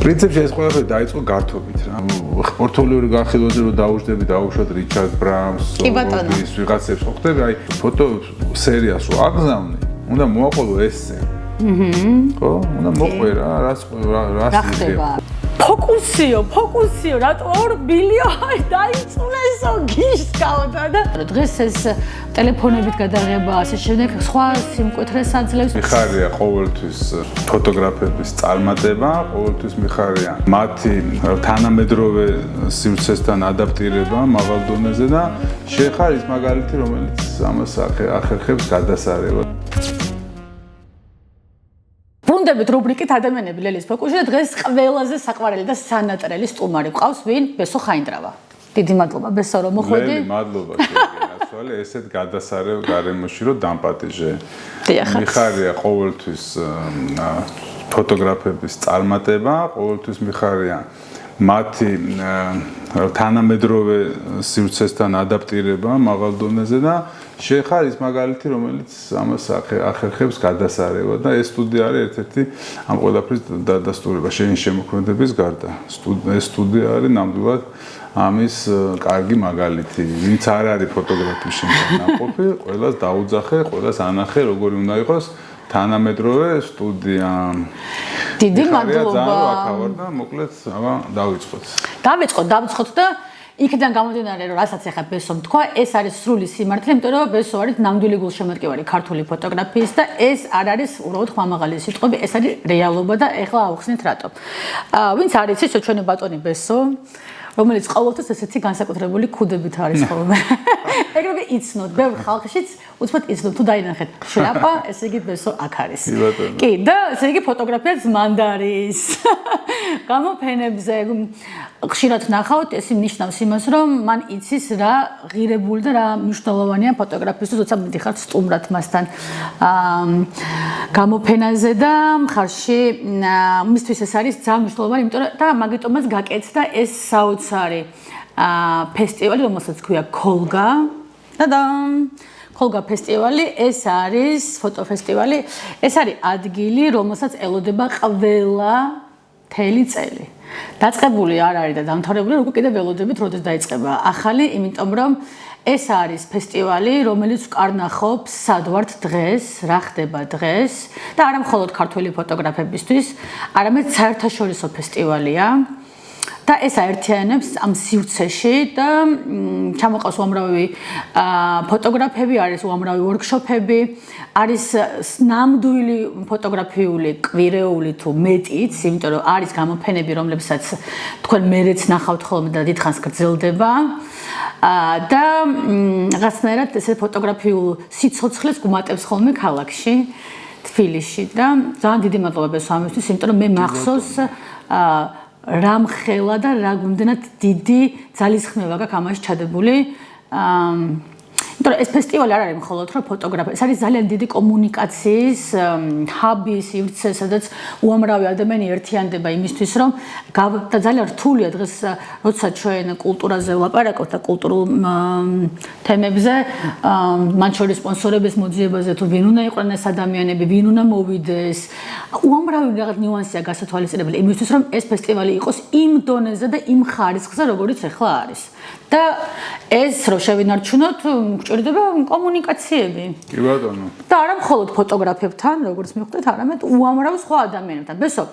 პრინციპში ეს ყველაფერი დაიწყო გართობით რა. პორტფოლიური განხილვაზე რომ დაუშვები, დაუშვათ რიჩარდ ბრაუნს, ის ვიღაცებს ხო ხდები, აი ფოტო სერიას რო აგზავნე, უნდა მოაყოლო ესე. ხო? უნდა მოყვე რა, რას ხდება? ფოკუსიო, რატო 2 ბილიონი დაიწუნესო გისკავდა და დღეს ეს ტელეფონებით გადაღება ასე შემდეგ სხვა სიმკვეთრეს აძლევს. მიხარია ყოველთვის ფოტოგრაფების წარმატება, ყოველთვის მიხარია მათი თანამედროვე სივრცესთან ადაპტირება მაღალ დონეზე და შეხარ ის მაგალითი, რომელიც ამას ახერხებს გადასარევად. ბრუნდებით რუბრიკით ადამიანები ლელის ფოკუსში და დღეს ყველაზე საყვარელი და სანატრელი სტუმარი გვყავს ვინ? ბესო ხაინდრავა. დიდი მადლობა ბესო რომ მოხვედი. ლელი მადლობა შეგინასვალი ესეთ გადასარევ გარემოში რომ დამპატიჟე. მიხარია ყოველთვის ფოტოგრაფების წარმატება, ყოველთვის მიხარია მათი თანამედროვე სივრცესთან ადაპტირება მაღალ დონეზე და შეხარ ის მაგალითი, რომელიც ამას ახერხებს გადასარევად და ეს სტუდია არის ერთ-ერთი ამ ყველაფრის დადასტურება შენი შემოქმედების გარდა. ეს სტუდია არის ნამდვილად ამის კარგი მაგალითი. ვინც არ არის ფოტოგრაფიის შემდგომ ნაყოფი, ყველას დაუძახე, ყველას ანახე, როგორი უნდა იყოს თანამედროვე სტუდია. დიდი მადლობა. აქ და მოკლედ აბა დავიწყოთ. დავიწყოთ და იქიდან გამომდინარე რომ რასაც ახლა ბესომ თქვა, ეს არის სრული სიმართლე, იმიტომ რომ ბესო არის ნამდვილი გულშემატკივარი ქართული ფოტოგრაფიის და ეს არ არის უბრალოდ ხმამაღალი სიტყვები, ეს არის რეალობა და ახლა ავხსნით რატო. ვინც არის ის ჩვენი ბატონი ბესო, რომელიც ყოველთვის ესეთი განსაკუთრებული ქუდებით არის ხოლმე. ეგრევე იცნობთ, ბევრ ხალხშიც უცბად იცნობთ თუ დაინახეთ შლაპა, ესე იგი ბესო აქ არის. კი, და ესე იგი ფოტოგრაფიაც მანდარის. გამოფენებზე ხშირად ნახავთ, ეს ნიშნავს იმას, რომ მან იცის რა ღირებული და რა მნიშვნელოვანია ფოტოგრაფისთვის, როცა მიდიხართ სტუმრად მასთან გამოფენაზე და მხარში მისთვის ეს არის ძალიან მნიშვნელოვანი, იმიტომ რომ და მაგიტომაც გაკეთდა ეს საოცარი ფესტივალი, რომელსაც ქვია ქოლგა. ქოლგა ფესტივალი, ეს არის ფოტოფესტივალი, ეს არის ადგილი, რომელსაც ელოდება ყველა მთელი წელი. დაწყებული არ არის და დამთავრებული, როგორ კიდევ ველოდებით, როდის დაიწყება ახალი, იმიტომ რომ ეს არის ფესტივალი, რომელიც უკარნახობს სად ვართ დღეს, რა ხდება დღეს და არა მხოლოდ ქართველი ფოტოგრაფებისთვის, არამედ საერთაშორისო ფესტივალია. და ეს აერთიანებს ამ სივრცეში და ჩამოყავს უამრავი ფოტოგრაფები, არის უამრავი ვორქშოპები, არის ნამდვილი ფოტოგრაფიული კვირეული თუ მეტიც, იმიტომ რომ არის გამოფენები, რომლებსაც თქვენ მერეც ნახავთ ხოლმე და დიდხანს გრძელდება. და რაღაცნაირად ესე ფოტოგრაფიულ სიცოცხლეს გუმატებს ხოლმე ქალაქში, თბილისში და ძალიან დიდი მადლობა ბესო ამისთვის, იმიტომ რომ მე მახსოვს რამ ხელა და რა გუნდენად დიდი ძალისხმევა გაქვს ამაში ჩადებული. იმიტომ რომ ეს ფესტივალი არ არის მხოლოდ რომ ფოტოგრაფია, ეს არის ძალიან დიდი კომუნიკაციის ჰაბი, სივრცე, სადაც უამრავი ადამიანი ერთიანდება იმისთვის, რომ და ძალიან რთულია დღეს, როცა ჩვენ კულტურაზე ვლაპარაკობთ და კულტურულ თემებზე, მათ შორის სპონსორების მოძიებაზე თუ ვინ უნდა იყვნენ ადამიანები, ვინ უნდა მოვიდეს, უამრავი რაღაც ნიუანსია გასათვალისწინებელი იმისთვის, რომ ეს ფესტივალი იყოს იმ დონეზე და იმ ხარისხზე, როგორიც ახლა არის. და ეს რო შევინარჩუნოთ, გვჭირდება კომუნიკაციები. კი ბატონო. და არა მხოლოდ ფოტოგრაფებთან, როგორც მიხვდეთ, არამედ უამრავ სხვა ადამიანებთან. ბესო,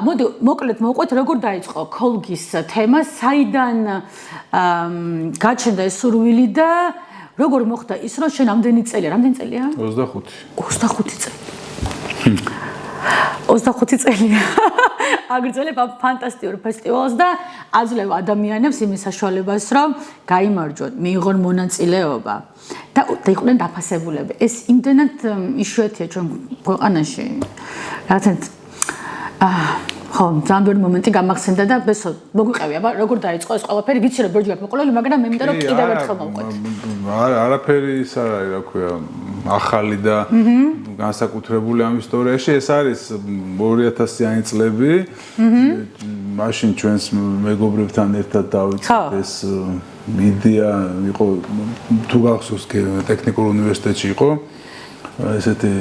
მოდი მოკლედ მოვყვეთ, როგორ დაიწყო ქოლგის თემა, საიდან გაჩნდა ეს სურვილი და როგორ მოხდა ის, რომ შენ რამდენი წელია? 25. 25 წელი. 25 წელია. აგრძელებ ამ ფანტასტიკურ ფესტივალს და აძლევ ადამიანებს იმის საშუალებას, რომ გაიმარჯვონ, მიიღონ მონაწილეობა და იყვნენ დაფასებულები. ეს იმდენად იშვიათია ჩვენ ქვეყანაში. რაღაცნაირად ხო, ძალიან ბევრი მომენტი გამახსენდა და ბესო, მოგვიყევი, აბა როგორ დაიწყო ეს ყველაფერი? ვიცი რომ ბერჯი აქვს მოყოლილი, მაგრამ მე მინდა რომ კიდევ ერთხელ მოვყვეთ. არაფერი ის არ არის, რა ქვია, ახალი და განსაკუთრებული ამ ისტორიაში. ეს არის 2000-იანი წლები. მაშინ ჩვენს მეგობრებთან ერთად დავიწყეთ ეს იდეა, იყო თუ გახსოვს, ტექნიკურ უნივერსიტეტში იყო ესეთი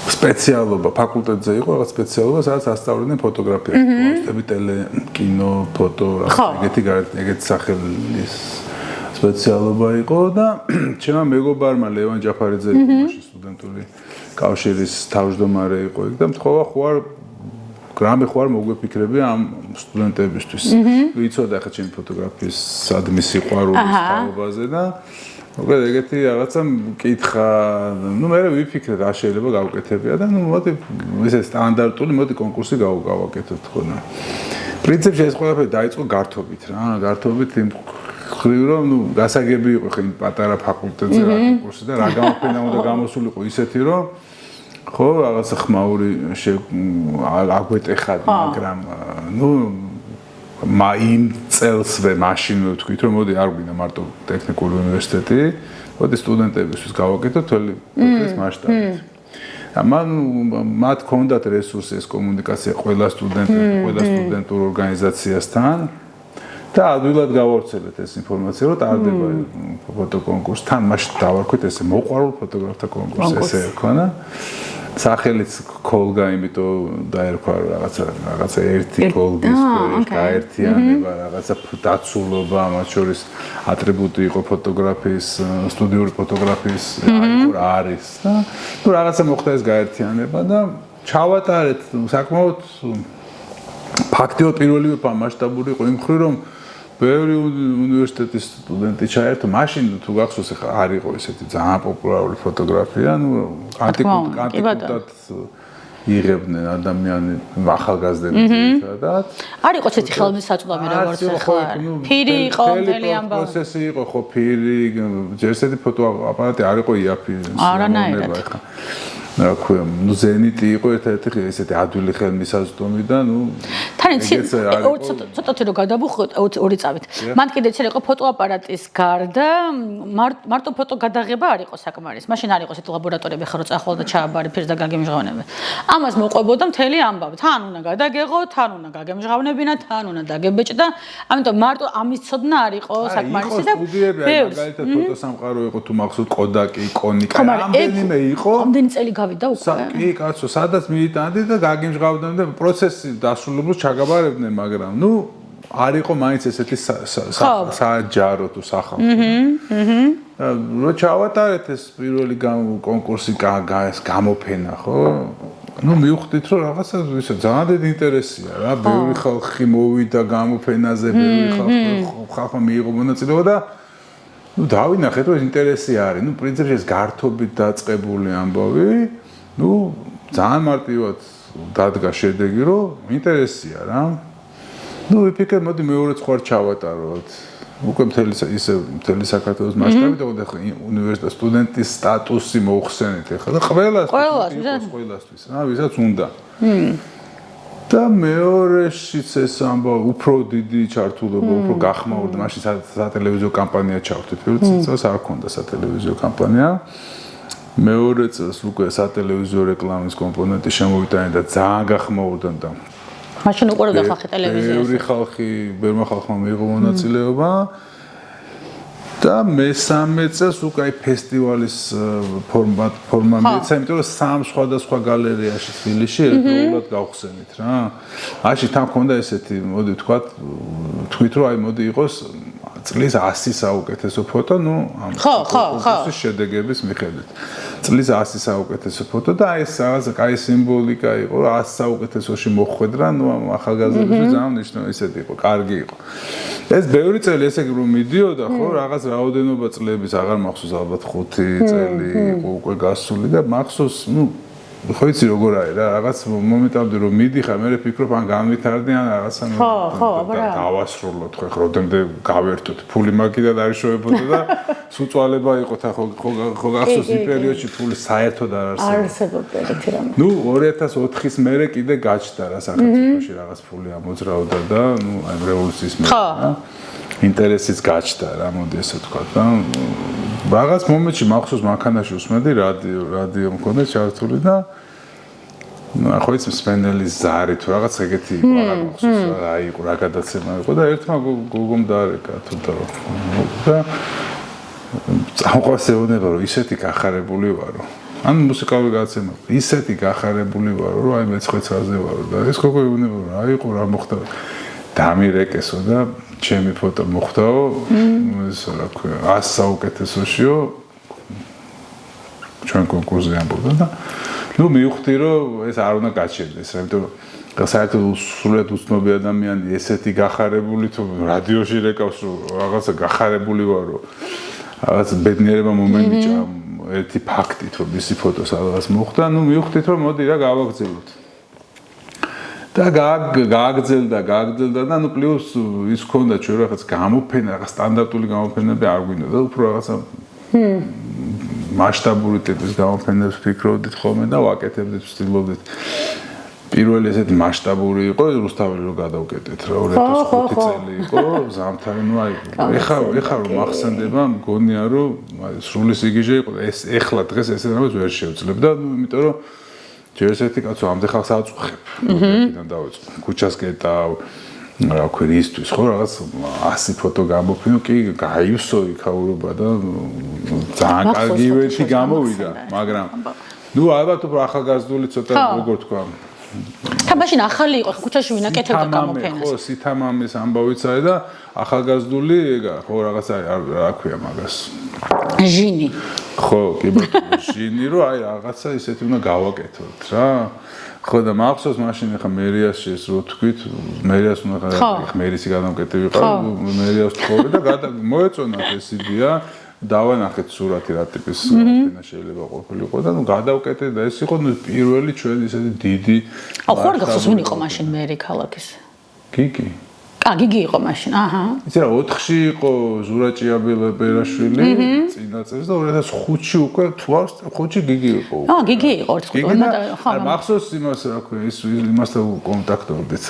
სპეციალობა ფაკულტეტზე იყო რაღაც სპეციალობა, სადაც ასწავლიდნენ ფოტოგრაფიას, ტელე, კინო, ფოტო, ეგეთი სახელის სპეციალობა იყო და ჩემმა მეგობარმა ლევან ჯაფარიძე იყო მაშინ სტუდენტური კავშირის თავმჯდომარე იყო იქ და მთხოვა ხوار გრამი ხوار მოგვეფიქრები ამ სტუდენტებისთვის. ვიცოდა ხა ჩემი ფოტოგრაფიის სადმი სიყვარულის თაობაზე და მოკლედ ეგეთი რაღაცა მკითხა, ნუ მე ვიფიქრე რა შეიძლება გავუკეთებია და ნუ მოდი ესე სტანდარტული მოდი კონკურსი გავაკეთოთ ხოლმე. პრინციპში ეს ყველაფერი დაიწყო გართობით რა, გართობით იმ ხრივ რომ ნუ გასაგები იყო ხე პატარა ფაკულტეტზე რა კონკურსი და რა გამოფენა უნდა გამოსულიყო ისეთი რომ ხო რაღაცა ხმაური აგვეტეხადი მაგრამ ნუ იმ წელსვე მაშინ ვთქვით რომ მოდი არ გვინდა მარტო ტექნიკური უნივერსიტეტი, მოდი სტუდენტებისთვის გავაკეთოთ თელი პროფესიის მასშტაბით. მათ ჰქონდათ რესურსი ეს კომუნიკაცია ყველა სტუდენტურ ორგანიზაციასთან და ადვილად გავავრცელეთ ეს ინფორმაცია რომ ტარდება ფოტოკონკურსი. თან მაშინ დავარქვით ესე მოყვარულ ფოტოგრაფთა კონკურსი ესე ერქვა. სახელიც კოლგა, იმიტომ დაერქვა რაღაცა ერთი კოლგის გაერთიანება, რაღაცა დაცულობა, მათ შორის ატრიბუტი იყო ფოტოგრაფიის, სტუდიური ფოტოგრაფიის არის და ნუ რაღაცა მოხდა ეს გაერთიანება და ჩავატარეთ საკმაოდ ფაქტიო პირველივე მასშტაბური იყო იმ მხრივ რომ ბევრი უნივერსიტეტის სტუდენტი ჩაერთო, მაშინ თუ გახსოვს ახლა არ იყო ესეთი ძალიან პოპულარული ფოტოგრაფია, ნუ კანტიკურად იღებდნენ ადამიანი ახალგაზრდები ძირითადად. არ იყო ესეთი ხელმისაწვდომი როგორც ახლა. ფირი იყო მთელი ამბავი. პროცესი იყო ხო ფირი, ესეთი ფოტოაპარატი არ იყო იაფი. არანაირად. რა ქვია, ნუ ზენიტი იყო ერთ-ერთი ესეთი ადვილი ხელმისაწვდომი და ნუ თან ცოტათი რომ გადავუხოთ ორი წავით. მან კიდე ცერ იყო ფოტოაპარატის გარდა მარტო ფოტო გადაღება არ იყო საკმარის. მაშინ არ იყო ესეთი ლაბორატორიები ხარო წახვალ და ჩააბარე ფერს და გაგემჟღავნებე. ამას მოყვებოდა მთელი ამბავი. თან უნდა გადაგეღო, თან უნდა გაგემჟღავნებინა, თან უნდა დაგებეჭდა. ამიტომ მარტო ამის ცოდნა არ იყო საკმარისი და სტუდიები მაგალითად ფოტოსამყარო იყო თუ მახსოვთ კოდაკი, კონიკა, რამდენიმე იყო. ამდენი წელი გავიდა უკვე. კი, კაცო, სადაც მიიტანდი და გაგემჟღავნდნენ და პროცესი დასრულებულს ჩაგაბარებდნენ, მაგრამ ნუ არ იყო მაინც ესეთი საჯარო თუ სახალხო. რო ჩავატარეთ ეს პირველი კონკურსი გამოფენა, ხო? ნუ მივხვდით რომ რაღაცა ისე ძალიან დიდი ინტერესია რა, ბევრი ხალხი მოვიდა გამოფენაზე, ბევრი ხალხმა მიიღო მონაწილეობა და ნუ დავინახეთ რომ ინტერესი არის. ნუ პრინციპში ეს გართობით დაწყებული ამბავი, ნუ ძალიან მარტივად დადგა შედეგი რომ ინტერესია რა. ნუ ვიფიქრე მოდი მეორეც ხوار ჩავატაროთ. უკვე მთელი საქართველოს მასშტაბით და უნივერსიტეტის სტუდენტის სტატუსი მოუხსენეთ ახლა და ყველასთვის რა, ვისაც უნდა. და მეორეშიც ეს ამბავი უფრო დიდი ჩართულობა, უფრო გახმაურდა. მაშინ სატელევიზიო კამპანია ჩავთვით. პირველ წელს არ ქონდა სატელევიზიო კამპანია. მეორე წელს უკვე სატელევიზიო რეკლამის კომპონენტი შემოვიტანე და ძალიან გახმაურდა და მაშინ უყურებდა ხალხი ტელევიზიას. ბევრმა ხალხმა მიიღო მონაწილეობა. და მესამე წელს უკვე აი ფესტივალის ფორმა მიეცა, იმიტომ რომ სამ სხვადასხვა გალერეაში თბილისში ერთდროულად გავხსენით რა. მაშინ თან მქონდა ესეთი, მოდი ვთქვათ, თქვით რომ აი მოდი იყოს წლის 100 საუკეთესო ფოტო, ნუ ამ კონკურსის შედეგების მიხედვით. წლის 100 საუკეთესო ფოტო და აი ეს რაღაც კაი სიმბოლიკა იყო, 100 საუკეთესოში მოხვედრა, ნუ ამ ახალგაზრდებს ძალიან მნიშვნელოვანი ისეთი იყო, კარგი იყო. ეს ბევრი წელი ესე იგი რომ მიდიოდა, ხო, რაღაც რაოდენობა წლების აღარ მახსოვს, ალბათ 5 წელი იყო უკვე გასული და მახსოვს, ნუ ხო იცი როგორ არის რა, რაღაც მომენტამდე რომ მიდიხარ, მე ვფიქრობ ან განვითარდი ან რაღაცა დავასრულოთ ხო, როდემდე გავერთოთ, ფული მაგიდან არ შევებოდა და სუწვალება იყო თა ხო გახსოვს იმ პერიოდში ფული საერთოდ არ არსებობდა ეგეთი რამე. ნუ 2004-ის მერე კიდე გაჩნდა რა საქართველოში რაღაც ფული ამოძრავდა და ნუ აი რევოლუციის მერე რა. ინტერესიც გაჩნდა რა, მოდი ესე ვთქვა და რაღაც მომენტში მახსოვს მანქანაში უსმენდი რადიო მქონდა ჩართული და ნუ ხო იცი სპენელის ზარი თუ რაღაც ეგეთი იყო, რა მახსოვს რა იყო, რა გადაცემა იყო და ერთმა გოგომ დაარეკა თუ და წამყვასეუნება რომ ისეთი გახარებული ვარო. ან მუსიკალური გაცემა. ისეთი გახარებული ვარო, რომ აი მე-9 წელზე ვარო და ეს ხო გეუბნება, რა იყო, რა მოხდა. დამირეკესო და ჩემი ფოტო მოხდაო, ეს რა ქვია, 100 საუკეთესოშიო ჩვენ კონკურსზე ამბობდა და ნუ მივხვდი რომ ეს არ უნდა გაჩერდეს, იმიტომ რომ საერთოდ სულად უცნობი ადამიანი ესეთი გახარებული თუ რადიოში რეკავს რომ რაღაცა გახარებული ვარ რომ რაღაც ბედნიერება მომენიჭა ერთი ფაქტით რომ მისი ფოტო სადღაც მოხდა, ნუ მივხვდით რომ მოდი რა გავაგრძელოთ. და გააგრძელდა და ნუ პლუს ის ქონდა ჩვენ რაღაც გამოფენა, რაღაც სტანდარტული გამოფენები არ გვინდა და უფრო რაღაცა მასშტაბური ტიპის გამოფენებს ფიქრობდით ხოლმე და ვაკეთებდით, ვცდილობდით. პირველი ესეთი მასშტაბური იყო რუსთაველი რომ გადავკეტეთ რა 2005 წელი იყო ზამთარი ნუ აი ეხლა რომ ახსენდება მგონია რომ სრული სიგიჟე იყო ეს ეხლა დღეს ესე რამეს ვერ შევძლებ და იმიტომ რომ ჯერ ესეთი კაცო ამდენ ხალხს აწუხებ მოდიდან დავიწყო ქუჩას კეტავ რა ქვია ისთვის ხო რაღაც 100 ფოტო გამოფინო კი გაივსო იქაურობა და ძალიან კარგი ივენთი გამოვიდა მაგრამ ნუ ალბათ უფრო ახალგაზრდული ცოტა როგორ თქვა და მაშინ ახალი იყო ქუჩაში ვინაკეთებდა გამოფენას ხო სითამამის ამბავიც არის და ახალგაზრდული ეგა ხო რაღაცა რა ქვია მაგას ჟინი ხო კი ბატონო ჟინი რომ აი რაღაცა ისეთი უნდა გავაკეთოთ რა ხო და მახსოვს მაშინ ახლა მერიასში ეს რო თქვით მერიას უნდა მერისი გადამკეტი ვიყავ მერიას თხოვე და მოეწონათ ეს იდეა დავანახეთ სურათი რა ტიპის გამოფენა შეიძლება ყოფილიყო და ნუ გადავკეტე და ეს იყო ნუ პირველი ჩვენი ისეთი დიდი აუ ხო არ გახსოვს ვინ იყო მაშინ მერი ქალაქის გიგი გიგი იყო მაშინ აჰა იცი რა 4-ში იყო ზურაჭი აბელაშვილი წინა წელს და 2005-ში უკვე თუ არ 5-ში გიგი იყო გიგი იყო 2005-ში ხო მახსოვს იმას რა ქვია ის იმასთან კონტაქტობდით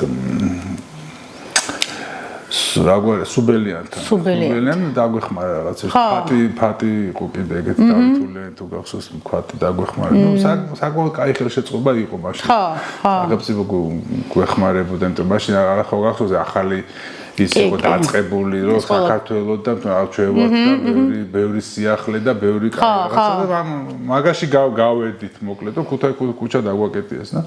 რაგვარ სუბელიანთან დაგვეხმარა რაღაც ფატი იყო კიდე ეგეთ დავითულე თუ გახსოვს ფატი დაგვეხმარა ნუ საკმაოდ კაი ხელშეწყობა იყო მაშინ აგაბსიბო გვეხმარებოდა იმიტომ მაშინ არ ხო გახსოვს ახალი ის იყო დაწყებული რომ საქართველოსთან აღჩევოთ და ბევრი სიახლე და ბევრი კაი რაღაცა და მაგაში გავედით მოკლედ რომ ქუჩა დაგვაკეტიეს და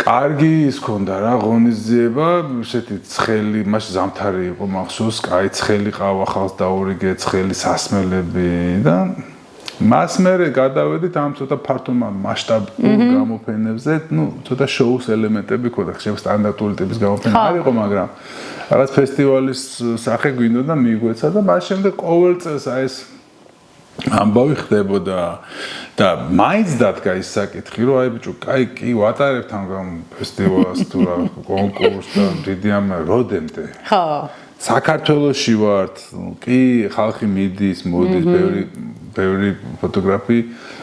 კარგი ის ქონდა რა ღონისძიება, ესეთი ცხელი, მაშინ ზამთარი იყო მახსოვს, კაი ცხელი ყავა ხალხს დაურიგე, ცხელი სასმელები და მას მერე გადავედით ამ ცოტა ფართო მასშტაბურ გამოფენებზე, ნუ ცოტა შოუს ელემენტები ქონდა, ხშირ სტანდარტული ტიპის გამოფენა არ იყო, მაგრამ რაღაც ფესტივალის სახე გვინდოდა მიგვეცა და მას შემდეგ ყოველ წელს აი ეს ამბავი ხდებოდა და მაინც დადგა ის საკითხი რომ აი ბიჭო კაი კი ვატარებთ ამ ფესტივალს თუ რა კონკურსს და დიდი ამ როდემდე ხო საქართველოში ვართ კი ხალხი მიდის მოდის ბევრი ფოტოგრაფი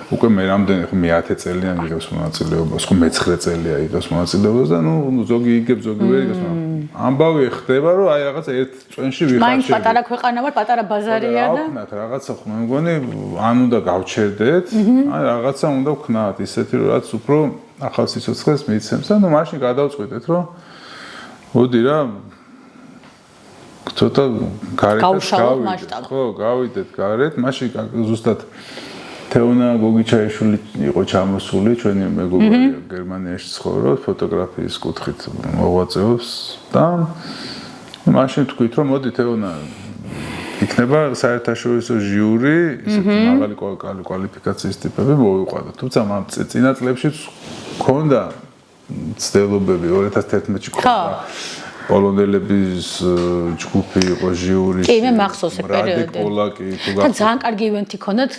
უკვე მე რამდენი ხო მე 10 წელიან იღებს მონაწილეობას ხო მე 9 წელია იღებს მონაწილეობას და ნუ ზოგი იგებს ზოგი ვერ იგებს ამბავი ხდება რომ აი რაღაცა ერთ წვენში ვიხარშები მაინც პატარა ქვეყანა ვარ პატარა ბაზარია და ვქნათ რაღაცა ხო მე მგონი ან უნდა გავჩერდეთ აი რაღაცა უნდა ვქნათ ისეთი რომ რაც უფრო ახალ სიცოცხლეს მიცემს და ნუ მაშინ გადავწყვიტეთ რომ მოდი რა ცოტა გარეთ ხო გავიდეთ გარეთ მაშინ ზუსტად თეონა გოგიჩაიშვილი იყო ჩამოსული ჩვენი მეგობარი გერმანიაში ცხოვრობს ფოტოგრაფიის კუთხით მოღვაწეობს და მაშინ თქვით რომ მოდი თეონა იქნება საერთაშორისო ჟიური ისეთი მაღალი კვალიფიკაციის ტიპები მოვიყვანოთ თუმცა ამ წინა წლებშიც ქონდა ცდილობები 2011-ში ქონდა პოლონელების ჯგუფი იყო ჟიურიში კი მე მახსოვს ეს პერიოდი და ძალიან კარგი ივენთი ქონდათ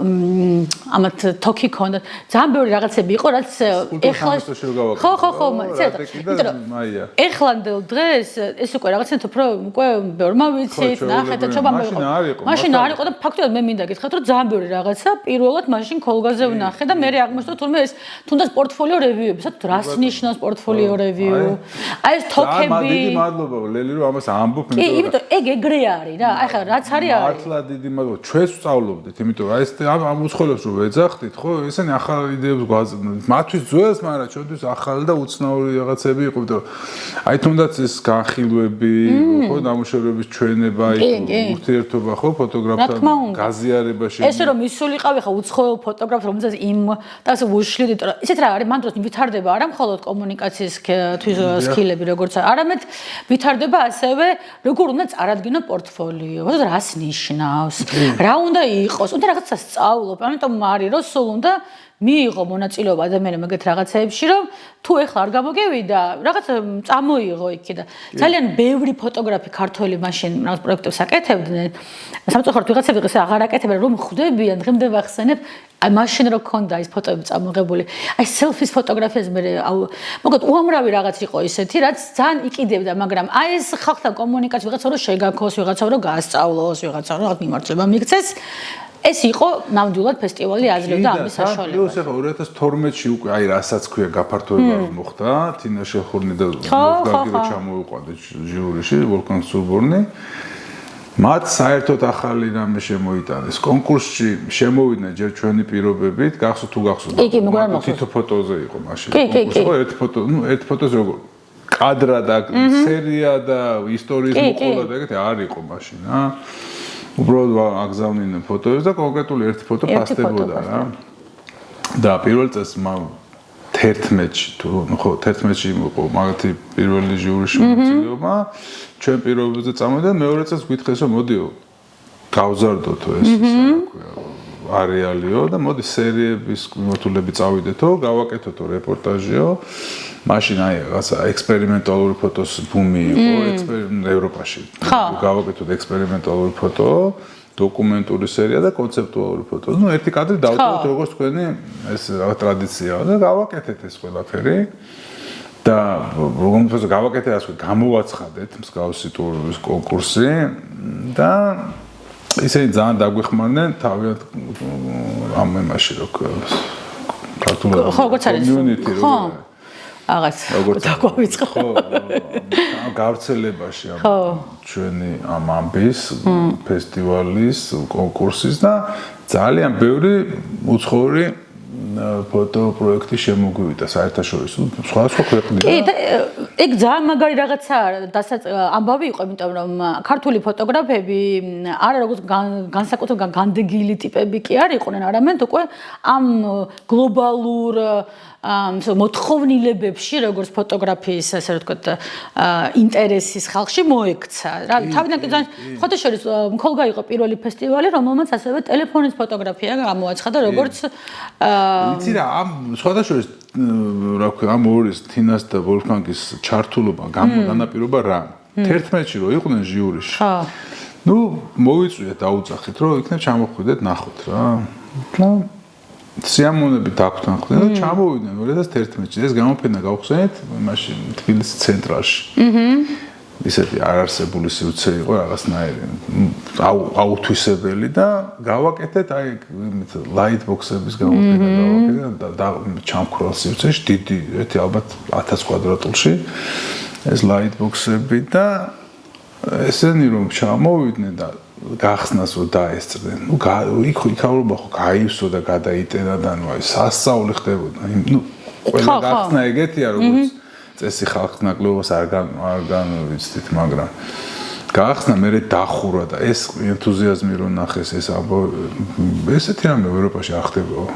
ამათ თოქი ქონდათ ძალიან ბევრი რაღაცები იყო რაც ეხლა ხო ეხლანდელ დღეს ეს უკვე რაღაცნაირად უფრო უკვე ბევრმა ვიცით ნახეთ ჩობა მაშინ არ იყო და ფაქტობრივად მე მინდა გითხრათ რომ ძალიან ბევრი რაღაცა პირველად მაშინ ქოლგაზე ვნახე და მე აღმოჩნდა თურმე ეს თუნდაც პორტფოლიო რევიუები საერთოდ რას ნიშნავს პორტფოლიო რევიუ აი ეს თოქები დიდი მადლობა ლელი რომ ამას ამბობ იმიტომ ეგ ეგრე არის რა აი ხა რაც არის მართლა დიდი მადლობა ჩვენს ვსწავლობდით იმიტომ რომ აი ეს ამ უცხოელებს რო ვეძახდით, ხო, ესენი ახალ იდეებს გვაზრდნით. მათთვის ძველს, მაგრამ ჩვენთვის ახალი და უცნაური რაღაცები იყო, იმიტომ რომ აი თუნდაც ეს განხილვები, ხო, ნამუშევრების ჩვენება, ურთიერთობა, ხო, ფოტოგრაფთან გაზიარება შეიძლება. ესე რომ ისულიყავი ხა უცხოელ ფოტოგრაფს, რომელსაც იმ და ასე უშლიდით, რომ ისეთ რა არის, მან დროს ვითარდება არა მხოლოდ კომუნიკაციის სკილები, როგორც არამედ ვითარდება ასევე როგორ უნდა წარადგინო პორტფოლიო, რას ნიშნავს, რა უნდა იყოს, უნდა რაღაცა სწავლობ, ამიტომ არის რომ სულ უნდა მიიღო მონაწილეობა ადამიანმა ეგეთ რაღაცეებში, რომ თუ ეხლა არ გამოგევიდა, რაღაც წამოიღო იქი და ძალიან ბევრი ფოტოგრაფი ქართველი მაშინ რაღაც პროექტებს აკეთებდნენ. სამწუხაროდ ვიღაცები დღეს აღარ აკეთებენ, რომ ხვდებიან, დღემდე ვახსენებ, აი მაშინ რო ქონდა ის ფოტოები წამოღებული. აი სელფის ფოტოგრაფიას მე მოკლედ უამრავი რაღაც იყო ისეთი, რაც ძალიან იყიდებდა, მაგრამ აი ეს ხალხთან კომუნიკაცია ვიღაცა რო შეგაქოს, ვიღაცა რო გაასწავლოს, ვიღაცა რო რაღაც მიმართულება მიქცეს. ეს იყო ნამდვილად ფესტივალი აძლევდა ამის საშუალებას. პლუს ახლა 2012-ში უკვე აი რასაც ქვია გაფართოება მოხდა, თინა შეხურნი და ვოლფგანგი რო ჩამოიყვანდა ჟიურიში, ვოლფგანგ სურბორნი. მათ საერთოდ ახალი რამე შემოიტანეს. კონკურსში შემოვიდნენ ჯერ ჩვენი პირობებით, გახსოვთ თუ გახსოვთ. თითო ფოტოზე იყო მაშინ. ხო, ერთ ფოტოზე როგორ კადრა და სერია და ისტორიის მოყოლა და ეგეთი არ იყო მაშინ, რა. უბრალოდ აგზავნიდნენ ფოტოებს და კონკრეტული ერთი ფოტო ფასდებოდა რა. და პირველ წელს 11-ში თუ ხო 11-ში იყო მაგათი პირველი ჟიურიში მონაწილეობა. ჩვენ პირობებზე წამოვიდა და მეორე წელს გითხეს რომ მოდიო გავზარდოთო ეს რა ქვია არეალიო და მოდი სერიების მიმართულებით წავიდეთო, გავაკეთოთო რეპორტაჟიო. მაშინ აი რაღაცა ექსპერიმენტალური ფოტოს ბუმი იყო ევროპაში. გავაკეთოთ ექსპერიმენტალური ფოტო, დოკუმენტური სერია და კონცეპტუალური ფოტო. ნუ ერთი კადრი დავტოვოთ როგორც თქვენი ეს რაღაც ტრადიციაა და გავაკეთეთ ეს ყველაფერი. და როგორც გავაკეთეთ ასე გამოვაცხადეთ მსგავსი ტურის კონკურსი და ისინი ძალიან დაგვეხმარნენ თავიანთ ამ იმაში რო ქართულად კომიუნიტი რო რაღაც დაგვიწყო ხო გავრცელებაში ჩვენი ამ ამბის ფესტივალის კონკურსის და ძალიან ბევრი უცხოური ფოტო პროექტი შემოგვივიდა საერთაშორისო სხვა ქვეყნიდან. კი და ეგ ძალიან მაგარი რაღაცაა ამბავი იყო, იმიტომ რომ ქართული ფოტოგრაფები არა როგორც განსაკუთრებით განდეგილი ტიპები კი არ იყვნენ, არამედ უკვე ამ გლობალურ მოთხოვნილებებში, როგორც ფოტოგრაფიის, ასე ვთქვათ, ინტერესის ხალხში მოექცა. რა, თავიდან კი ძალიან ფოტოშორის მქოლგა იყო პირველი ფესტივალი, რომელმაც ასევე ტელეფონის ფოტოგრაფია გამოაცხადა, როგორც იცი რა, ამ სხვადასხვა რა ქვია, ამ ორის თინას და ვოლფგანგის ჩართულობა განაპირობა რა? 11-ში რო იყვნენ ჟიურიში. ნუ მოვიწვიეთ, დაუძახით, რომ იქნებ ჩამოხვიდეთ, ნახოთ რა. და სიამოვნებით დაგვთანხმდნენ და ჩამოვიდნენ 2011-ში. ეს გამოფენა გავხსენეთ მაშინ თბილისის ცენტრალში. ისეთი არარსებული სივრცე იყო რაღაცნაირი აუთვისებელი და გავაკეთეთ აი ლაით ბოქსების გამოფენა გავაკეთეთ და ჩამქრალ სივრცეში დიდი ერთი ალბათ 1000 კვადრატულში ეს ლაით ბოქსები და ესენი რომ ჩამოვიდნენ და გახსნას რომ დაესწრდნენ. ნუ იქაურობა ხო გაივსო და გადაიტერა და ნუ აი სასწაული ხდებოდა. ნუ ყველა გახსნა ეგეთია როგორც წესი ხალხს ნაკლებობას არ განვიცდით, მაგრამ გახსნა მე დახურა და ეს ენთუზიაზმი რო ნახეს ეს ესეთი რამე ევროპაში არ ხდებოდა.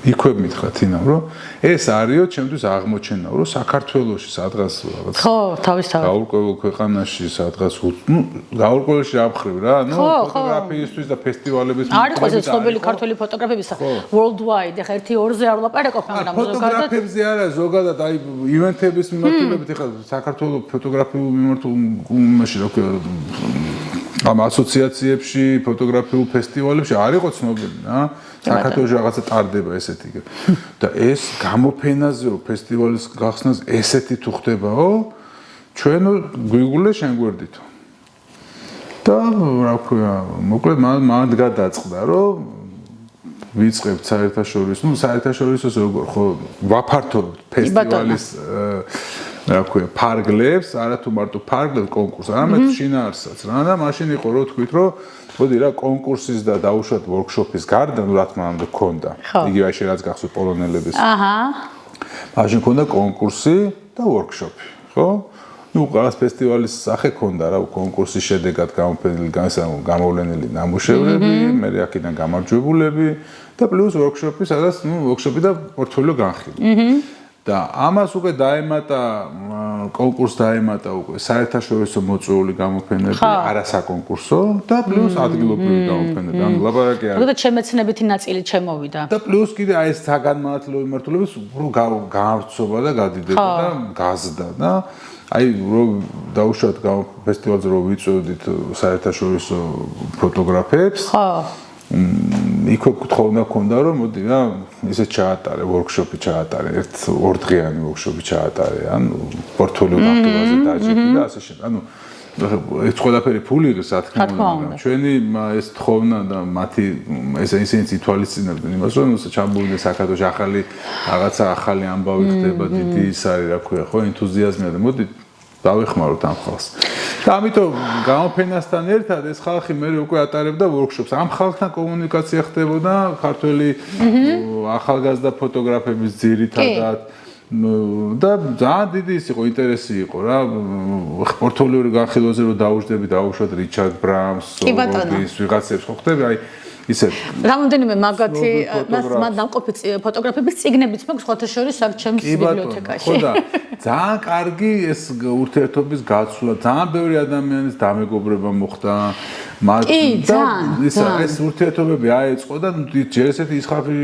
იქვე მითხრა თინამ რომ ეს არისო ჩემთვის აღმოჩენა რომ საქართველოში სადღაც რაღაც ხო თავისთავად გაურკვეველ ქვეყანაში სადღაც ნუ გაურკვეველში რა მხრივ რა ნუ ფოტოგრაფიისთვის და ფესტივალების არის ეს ცნობილი ქართველი ფოტოგრაფების worldwide ეხა 1-2-ზე არ ვლაპარაკობ მაგრამ ზოგადად ფოტოგრაფებზე არა ზოგადად აი ივენთების მიმართულებით ეხა საქართველოს ფოტოგრაფიულ მიმართულებაში რა ქვია ამ ასოციაციებში ფოტოგრაფიულ ფესტივალებში არ იყო ცნობილი რა საქართველოს რაღაცა ტარდება ესეთი და ეს გამოფენაზე ფესტივალის გახსნას ესეთი თუ ხდებაო ჩვენო გვიგულე შენგვერდითო და რა ქვია მოკლედ მან გადაწყდა რომ ვიწყებთ საერთაშორისო საერთაშორისოს როგორ ხო ვაფართოვთ ფესტივალის რა ქვია, ფარგლებს, არა თუ მარტო ფარგლებს კონკურსს, არამედ შინაარსსაც რა და მაშინ იყო რო თქვით რომ მოდი რა კონკურსის და დაუშვათ ვორქშოპის გარდა რა თქმა უნდა გქონდა. იგივე აი შენ რაც გახსოვს პოლონელების. მაშინ ქონდა კონკურსი და ვორქშოპი, ხო? ნუ რაღაც ფესტივალის სახე ქონდა რა, კონკურსის შედეგად გამოვლენილი ნამუშევრები, მე აქედან გამარჯვებულები და პლუს ვორქშოპი, სადაც ნუ ვორქშოპი და პორტფოლიო განხილვა. და ამას უკვე დაემატა კონკურს დაემატა უკვე საერთაშორისო მოწვეული გამოფენები, არასაკონკურსო და პლუს ადგილობრივი გამოფენები. ანუ ლაპარაკია. როდესაც შემეცნებითი ნაწილი ჩემოვიდა. და პლუს კიდე აი ეს საგანმანათლებლო მიმართულების გავრცობა და გადიდება და გაზდა და აი რო დაუშვათ ფესტივალზე რო ვიწოდით საერთაშორისო ფოტოგრაფებს. იქ თხოვნა ქონდა რომ მოდი რა ისე ჩაატარე ვორქშოპი ჩაატარე ორ დღიანი ვორქშოპი ჩაატარე ან პორტფოლიო განხილვაზე დააჭირე და ასე შემდეგ. ანუ ეს ყველაფერი ფული იღებს რა თქმა უნდა. ჩვენი ეს თხოვნა და მათი ესენიც ითვალისწინებდნენ იმას რომ ჩამოვიდეს საქართველოში ახალი ამბავი ხდება დიდი ის არის რა ქვია ხო ენთუზიაზმია და მოდი დავეხმაროთ ამ ხალხს. და ამიტომ გამოფენასთან ერთად ეს ხალხი მე უკვე ატარებდა ვორქშოპს. ამ ხალხთან კომუნიკაცია ხდებოდა ქართველი ახალგაზრდა ფოტოგრაფების ძირითადად და ძალიან დიდი ის იყო ინტერესი იყო რა პორტფოლიო განხილვაზე რომ დაუშვები დაუშვათ რიჩარდ ბრამს რობის ვიღაცებს ხო ხდები აი ისე რამოდენიმე მაგათი მას დამყოფი ფოტოგრაფების წიგნებიც მაქვს სხვათა შორის აქ ჩემს ბიბლიოთეკაში. ხო და ძალიან კარგი ეს ურთიერთობის გაცვლა, ძალიან ბევრი ადამიანის დამეგობრება მოხდა. ეს ურთიერთობები აეწყო და ჯერ ესეთი ის ხალხი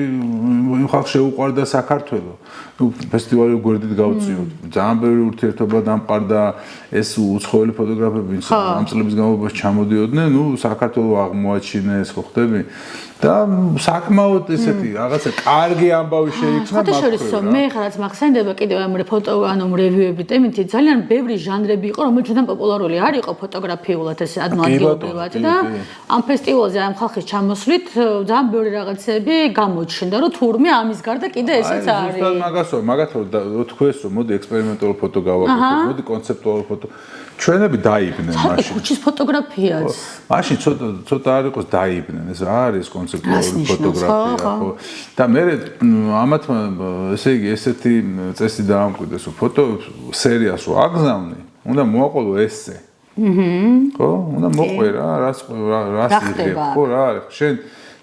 შეუყვარდა საქართველო. ნუ ფესტივალი გვერდით გავწიოთ. ძალიან ბევრი ურთიერთობა დამყარდა ეს უცხოელი ფოტოგრაფები, ამ წლების განმავლობაში ჩამოდიოდნენ, ნუ საქართველო აღმოაჩინეს, ხო ხდები? და საკმაოდ ესეთი რაღაცა კარგი ამბავი შეიქმნა მაგას. მე ხარაც მახსენდება კიდევ ამ ფოტო ანუ რევიუების თემითი ძალიან ბევრი ჟანრები იყო რომელიც ძალიან პოპულარული არ იყო ფოტოგრაფიულად ესე ადგილობრივად და ამ ფესტივალზე ამ ხალხის ჩამოსვლით ძალიან ბევრი რაღაცები გამოჩნდა რომ თურმე ამის გარდა კიდე ესეც არის. ზუსტად მაგათო რო თქვეს რომ მოდი ექსპერიმენტული ფოტო გავაკეთოთ, მოდი კონცეპტუალური ფოტო ჩვენები დაიბნენ მაშინ. ხუჩის ფოტოგრაფიაც. მაშინ ცოტა არ იყოს დაიბნენ ეს რა არის კონცეპტუალური ფოტოგრაფია ხო და მე ამათმა ესე იგი ესეთი წესი დაამკვიდრეს რომ ფოტო სერიას რო აგზავნი უნდა მოაყოლო ესე. ხო უნდა მოყვე რა რას იღებ ხო რა არის შენ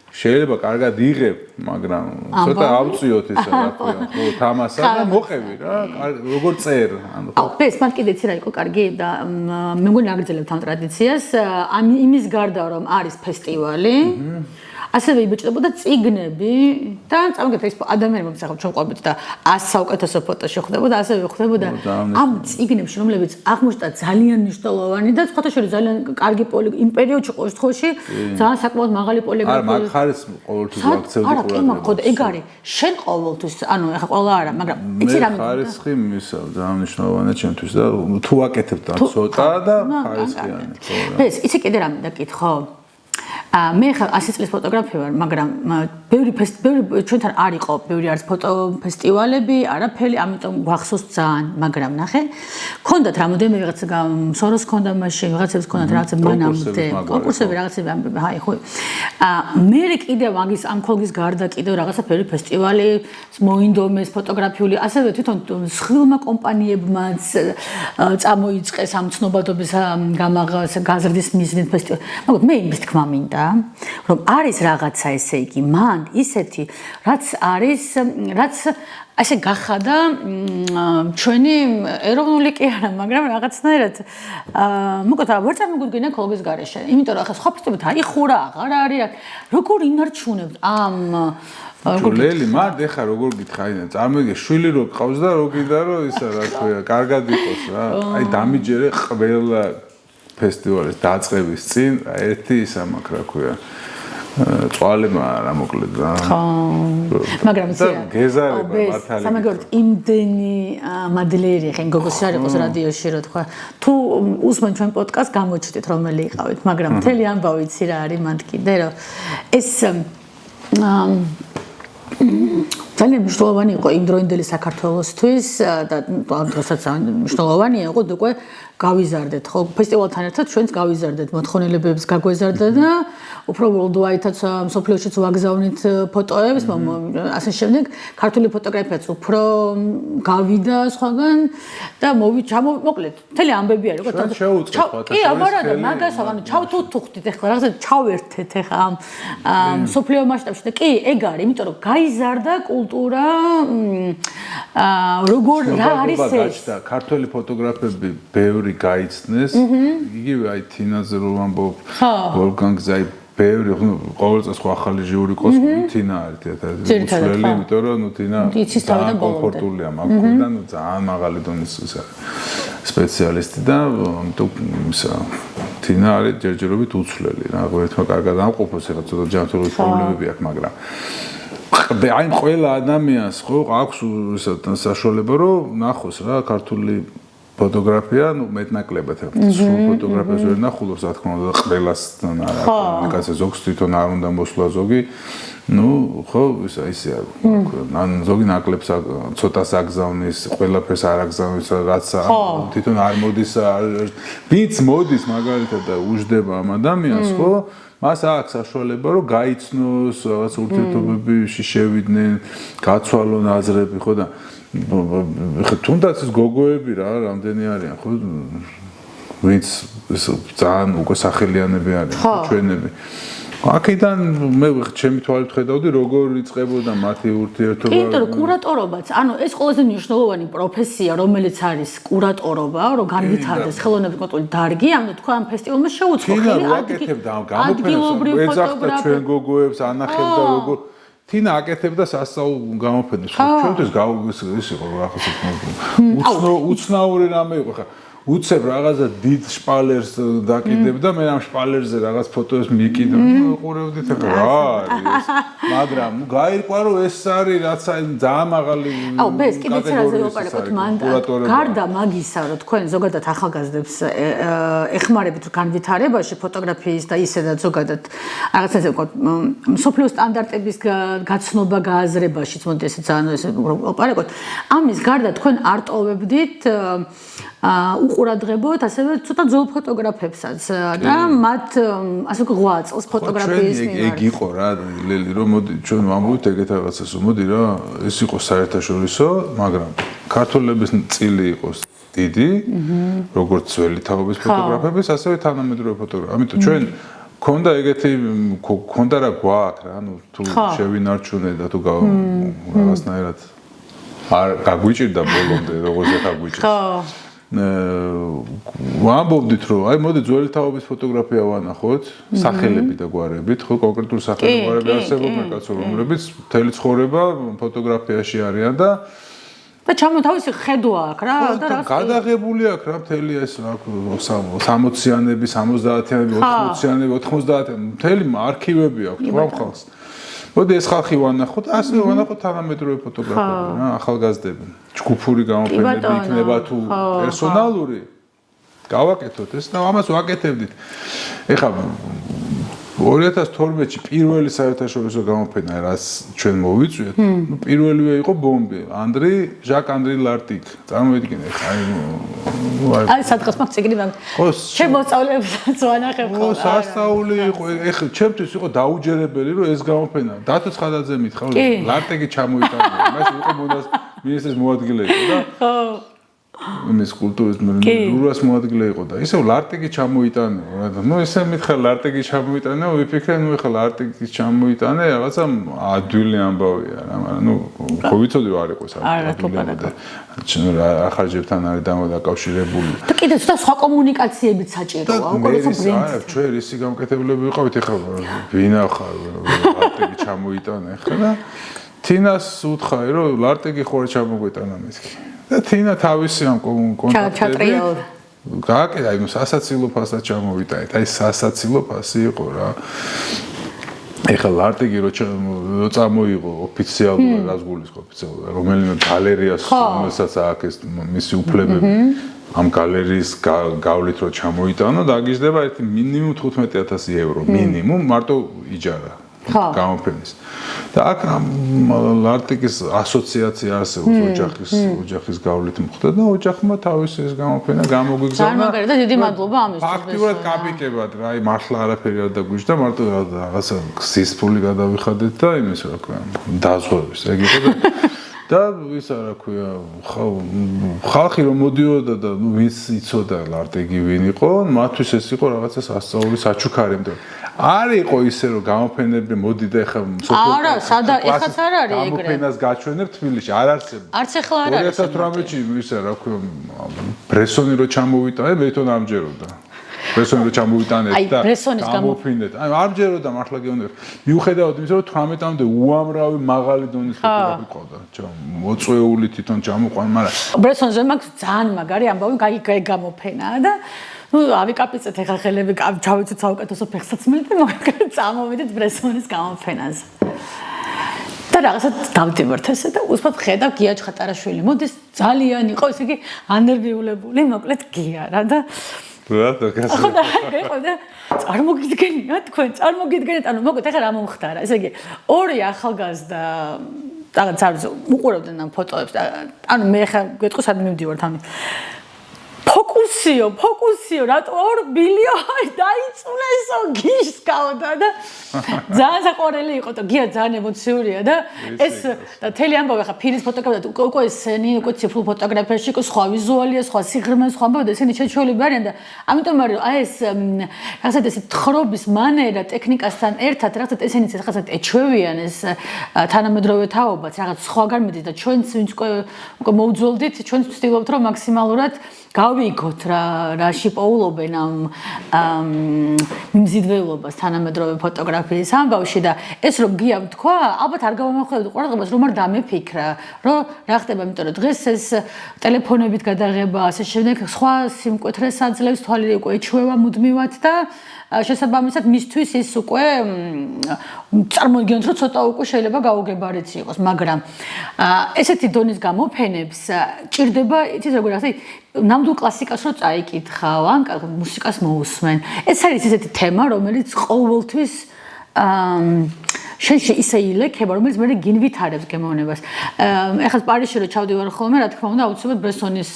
შეიძლება კარგად იღებ მაგრამ ცოტა ავწიოთ ესა რა ქვია ხო თამასა და მოყევი რა როგორ წერ ანუ ხო ეს მან კიდე იცი რა იყო კარგი და მე მგონი აგრძელებთ ამ ტრადიციას იმის გარდა რომ არის ფესტივალი ასევე იბეჭდებოდა წიგნები და წამოგეთ ეს ადამიანებმა ახლა ჩვენ ყვებით და 100 საუკეთესო ფოტო შეხვდებოდა ასევე ხდებოდა ამ წიგნებში რომლებიც აღმოჩნდა ძალიან მნიშვნელოვანი და სხვათა შორის ძალიან კარგი იმ პერიოდში ყოველ შემთხვევაში ძალიან საკმაოდ მაღალი პოლიგრაფია არა მაგ ხარის ყოველთვის აქცევდი ყურადღება არა კი მაგ ეგ არის შენ ყოველთვის ანუ ახლა ყველა არა მაგრამ იცი რა ხარისხი მისა ძალიან მნიშვნელოვანია ჩემთვის და თუ აკეთებ და ცოტა და ხარისხიანი ხო ეს იცი კიდე რამე დაკითხო მე ხა 100 წლის ფოტოგრაფი ვარ, მაგრამ ბევრი ჩვენთან არ იყო, ბევრი არის ფოტო ფესტივალები, არაფერი, ამიტომ გვახსოვს ძალიან, მაგრამ ნახე, ქონდათ რამოდენიმე ვიღაცა სოროს ქონდა მაშინ, ვიღაცებს ქონდათ რაღაცა მანამდე, კონკურსები რაღაცები, აი ხო. მე კიდე მაგის ამ ხოლგის გარდა კიდევ რაღაცა ბევრი ფესტივალი მოინდომეს ფოტოგრაფიული, ასევე თვითონ სხვილმა კომპანიებმაც წამოიწყეს ამ ცნობადობის გაზრდის მიზნით ფესტივალი. მაგრამ მე იმის თქმა მინდა რომ არის რაღაცა ესე იგი მან ისეთი რაც არის რაც ასე გახადა ჩვენი ეროვნული კი არა მაგრამ რაღაცნაირად მოკლედ ვერ წარმოგიდგენია ხოლგის გარეშე იმიტომ რომ ახლა სხვა ფესტივალით აიხურა აღარ არის როგორ ინარჩუნებთ ამ ლელი მად ეხა როგორ გითხარი წარმოგიდგე შვილი რო ყავს და რო გინდა რომ ისა რა ქვია კარგად იყოს რა აი დამიჯერე ყველა ფესტივალის დაწყების წინ ერთი ისა მაქვს რა ქვია წვალება რა მოკლედ რა ხო მაგრამ იცი რა გეზარება მართალი სამაგერთ იმდენი მადლერი ხენ გოგოსი არ იყოს რადიოში რო თქვა თუ უსმენ ჩვენ პოდკასტ გამოჩდით რომელი იყავით მაგრამ მთელი ამბავი იცი რა არის მანდ კიდე რომ ეს ძალიან მნიშვნელოვანი იყო იმ დროინდელი საქართველოსთვის და ამ დროსაც მნიშვნელოვანია იყო უკვე გავიზარდეთ ხო ფესტივალთან ერთად ჩვენც გავიზარდეთ მოთხოვნილებებს გაგვეზარდა და უფრო worldwide-აც სოფლიოშიც ვაგზავნით ფოტოებს ასე შემდეგ ქართული ფოტოგრაფიაც უფრო გავიდა სხვაგან და მოკლედ მთელი ამბები არის ხო კი აბარა და მაგას ანუ ჩავთუხდით ახლა რაღაცა ჩავერთეთ ახლა ამ სოფლიო მასშტაბში და კი ეგ არის იმიტომ რომ გაიზარდა კულტურა როგორ რა არის ეს ქართული ფოტოგრაფები ბევრი გაიცნეს იგივე აი თინაზე რომ ამბობ ვოლგანგზე აი ბევრი ყოველ წელს ხო ახალი ჟიური კოსმოსი თინა არის უცვლელი იმიტომ რომ ნუ თინა ძალიან კომფორტულია მაგ და ნუ ძალიან მაღალი დონის სპეციალისტი და ისა თინა არის ჯერჯერობით უცვლელი რა ერთმა კარგად ამყოფოს ეხლა ცოტა ჯანმრთელობის პრობლემები აქვს მაგრამ აი ყველა ადამიანს ხო აქვს საშუალება რომ ნახოს რა ქართული ფოტოგრაფია, ну, მეტნაკლებად ახლა სულ ფოტოგრაფიას ვერ ნახულობს, რა თქმა უნდა, ყველასთან არა, კაცი ზოგს თვითონ არ უნდა მოსვლა ზოგი. ну, ხო, ისე ან ზოგი ნაკლებს ცოტას აგზავნის, ყველაფერს არ აგზავნის, რაცა თვითონ არ მოდის, ვინც მოდის მაგალითად და უждდება ამ ადამიანს, ხო? მას აქვს საშუალება რომ გაიცნოს, რაღაც ურთიერთობებში შევიდნენ, გაცვალონ აზრები, ხო და თუნდაც ეს გოგოები რა რამდენი არიან ხო ვინც ძალიან უკვე სახელიანები არიან ჩვენები აქედან მე ჩემი თვალით ხედავდი როგორ იწყებოდა მათი ურთიერთობა იმიტომ რომ კურატორობაც ანუ ეს ყველაზე მნიშვნელოვანი პროფესია რომელიც არის კურატორობა რომ განვითარდეს ხელოვნების კონტროლის დარგი ანუ თქვა ამ ფესტივალმა შეუწყო ხელი ადგილობრივ ფოტოგრაფებს ჩვენ გოგოებს ანახებდა როგორ თინა აკეთებდა სასწაულ გამოფენებს. ჩვენთვის ის იყო რაღაცა უცნაური რამე იყო ხა. უცებ რაღაცა დიდ შპალერს დაკიდებდა, მე ამ შპალერზე რაღაც ფოტოებს მიკიდებ, ყურებდით ახლა რა არის. მაგრამ გაირკვა რომ ეს არის რაც ძალიან მაღალი აუ ბეს კიდეც რაზე ვაპარაკოთ მანდა. გარდა მაგისა რომ თქვენ ზოგადად ახალგაზრდებს ეხმარებით განვითარებაში ფოტოგრაფიის და ისედაც ზოგადად რაღაცა სოფლიო სტანდარტების გაცნობა გააზრებაშიც მოდი ესე ძალიან ესე ვაპარაკოთ. ამის გარდა თქვენ არტოვებდით უყურადღებოთ ასევე ცოტა ძველ ფოტოგრაფებსაც და მათ ასე გვაწელს ფოტოგრაფიის მიმართ. ეგ იყო რა ლელი რომ მოდი ჩვენ ვამბობთ ეგეთ რაღაცას მოდი რა ეს იყო საერთაშორისო მაგრამ ქართველების წილი იყო დიდი როგორც ძველი თაობის ფოტოგრაფების ასევე თანამედროვე ფოტოგრაფები. ამიტომ ჩვენ ქონდა ეგეთი ქონდა რა გვაქვს რა ანუ თუ შევინარჩუნე და თუ რაღაცნაირად არ გაგვიჭირდა ბოლომდე როგორც ეხა გვიჭირს. ხო ვამბობდით რომ აი მოდი ძველი თაობის ფოტოგრაფია ვანახოთ სახელები და გვარებით ხო კონკრეტული სახელები გვარები არსებობენ კაცო რომლებიც მთელი ცხოვრება ფოტოგრაფიაში არიან და ჩამოთავისი ხედვა აქვს რა და რა გადაღებული აქვს რა მთელი ეს რა 60-იანები 70-იანები 80-იანები 90-იანები მთელი არქივები აქვს თქვა ხალხს მოდი ეს ხალხი ვანახოთ ასე ვანახოთ თანამედროვე ფოტოგრაფები რა ახალგაზრდები ჯგუფური გამოფენები იქნება თუ პერსონალური გავაკეთოთ ეს და ამას ვაკეთებდით ეხლა 2012-ში პირველი საერთაშორისო გამოფენა რაც ჩვენ მოვიწვიეთ ნუ პირველივე იყო ბომბე ჟაკ ანდრი ლარტიკ წარმოიდგინე ხა აი სადღაც მაგ ციგნი მაგ ჩემ მოსწავლეებსაც ვანახებ ხოლმე ო სასწაული იყო ეხლა ჩემთვის იყო დაუჯერებელი რომ ეს გამოფენა დათო ცხადაძე მითხა ლარტიკი ჩამოიტანა მას იყო მონას მინისტრის მოადგილე იყო და ხო მის კულტურის ნურას მოადგილე იყო და ისევ ლარტიკი ჩამოიტანე ნუ ესე მითხა ლარტიკი ჩამოიტანე ვიფიქრე ნუ ეხლა ლარტიკი ჩამოიტანე რაღაცა ადვილი ამბავია რა მაგრამ ნუ ხო ვიცოდი რომ არ იყო საერთოდ რა ახარჯებთან არის დაკავშირებული და კიდე ცოტა სხვა კომუნიკაციებიც საჭიროა უკვე როცა ბრენდს ჩვენ ისი გამკეთებლები ვიყავით ეხლა ვინახარ ლარტიკი ჩამოიტანე ხა და თინას უთხარი რომ ლარტიკი ხო არ ჩამოგვიტანა მეთქი და თინა თავისი ამ კონტაქტები გააკეთა აი სასაცილო ფასაც ჩამოვიტანეთ აი სასაცილო ფასი იყო რა ეხლა ლარტიკი რო წამოიღო ოფიციალურად რაც გულისხმობ ოფიციალურად რომელიმე გალერეას რომელსაც აქვს მისი უფლებები ამ გალერეის გავლით რო ჩამოიტანო დაგიждდება ერთი მინიმუმ 15000 ევრო მინიმუმ მარტო იჯარა გამოფენის და აქ ლარტიკის ასოციაცია არსებობს ოჯახის გავლით მოხდა და ოჯახმა თავისი ეს გამოფენა გამოგვიგზავნა. წარმოგიდგენთ და დიდი მადლობა ამისთვის. ფაქტიურად კაპიკებად რა, აი მართლა არაფერი არ დაგვიჯდა, მარტო რაღაცა სისფული გადავიხადეთ და იმის რა ქვია, დაზღვევის ეგ იყო და ის რა ქვია, ხალხი რომ მოდიოდა და ვინც იცოდა ლარტიგი ვინ იყო, მათთვის ეს იყო რაღაცა სასწაული საჩუქარი, იმიტომ არ იყო ისე რომ გამოფენები მოდიდა ეხლა არა, ეხაც არ არის ეგრე. გამოფენას გაჩვენებ თბილისში, არ არსებობს. არც ეხლა არ არის. 2018-ში ისა რა ქვია, ბრესონი რო ჩამოვიტანე, მე თვითონ ამჯეროდა. ბრესონი რო ჩამოვიტანეთ და გამოფინეთ. აი ამჯეროდა მართლა გეუბნები. მიუხედავად იმისა, რომ 18-მდე უამრავი მაღალი დონის ფოტოგრაფი ყავდა. მოწვეული თვითონ ჩამოყვან, მაგრამ ბრესონზე მაქვს ძალიან მაგარი ამბავი, გამოფენაა და ავიკაპიცეთ ეხლა ხელები ჩავიცოთ საუკეთესო ფეხსაცმელი და წამოვიდეთ ბრესონის გამოფენაზე. და რაღაცა დავდივართ ესე და უსმოთ ხედავ გია ჩხატარაშვილი მოდის ძალიან იყო ესე იგი ანერგიულებული მოკლედ გია რა და რა დაგასა ხო და წარმოგიდგენიათ თქვენ წარმოგიდგენიათ ანუ მოკლედ ეხლა რა მომხდარა ესე იგი ორი ახალგაზრდა რაღაც არ უყურებდნენ ამ ფოტოებს და ანუ მე ხა გეტყვი სად მივდივართ ამით ფოკუსიო რატო 2 ბილიონი დაიწუნესო გისკავდა და ძალიან საყვარელი იყო და გია ძალიან ემოციურია და ეს და თელი ამბავი ხა ფილის ფოტოგრაფია უკვე ესენი უკვე ციფრულ ფოტოგრაფიაში უკვე სხვა ვიზუალია სხვა სიღრმე სხვა ამბავი და ესენი შეჩვეულები არიან და ამიტომ არის აი ეს რაღაცა ეს თხრობის მანერა ტექნიკასთან ერთად რაღაცა ესენიც რაღაცა ეჩვევიან ეს თანამედროვე თაობაც რაღაც სხვაგან მიდის და ჩვენც ვინც უკვე მოუძველდით ჩვენც ვცდილობთ რომ მაქსიმალურად გავიგოთ რაში პოულობენ ამ მიმზიდველობას თანამედროვე ფოტოგრაფიის ამბავში და ეს რომ გიამ თქვა ალბათ არ გავამახვილებთ ყურადღებას რომ არ დამეფიქრა რომ რა ხდება იმიტომ რომ დღეს ეს ტელეფონებით გადაღება ასე შემდეგ სხვა სიმკვეთრეს აძლევს თვალი უკვე ეჩვევა მუდმივად და შესაბამისად მისთვის ის უკვე წარმოგიდგენთ რომ ცოტა უკვე შეიძლება გაუგებარიც იყოს მაგრამ ესეთი დონის გამოფენებს ჭირდება იცით როგორ ასე ნამდვილ კლასიკას რო წაიკითხავ ან მუსიკას მოусმენ ეს არის ესეთი თემა რომელიც ყოველთვის შენში ისე ილექება რომელიც მე გინვითარებს გემოვნებას ეხლა პარიზში რო ჩავდივარ ხოლმე რა თქმა უნდა აუცილებლად ბრესონის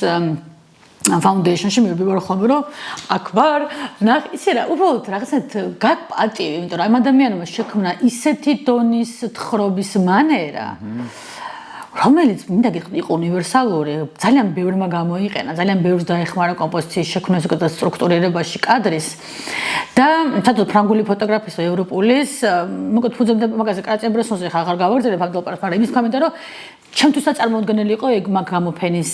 foundation-ში მივდივარ ხოლმე რომ აქ ვარ ისე რა უბრალოდ რაღაცა გაგპატივი იმიტომ რომ ამ ადამიანმა შექმნა ისეთი დონის თხრობის მანერა რომელიც მინდა გიხდი იყო უნივერსალური ძალიან ბევრმა გამოიყენა ძალიან ბევრს დაეხმარა კომპოზიციის შექმნაზე და სტრუქტურირებაში კადრის და თათო ფრანგული ფოტოგრაფის ევროპულის მოკლედ ფუძემდა მაგაზე კრატიაბრესონზე ხა აღარ გავაგრძელებ ამ დოპარს მაგრამ იმის კომენტარ რომ ჩემთვისაც წარმოუდგენელი იყო ეგ მაგ გამოფენის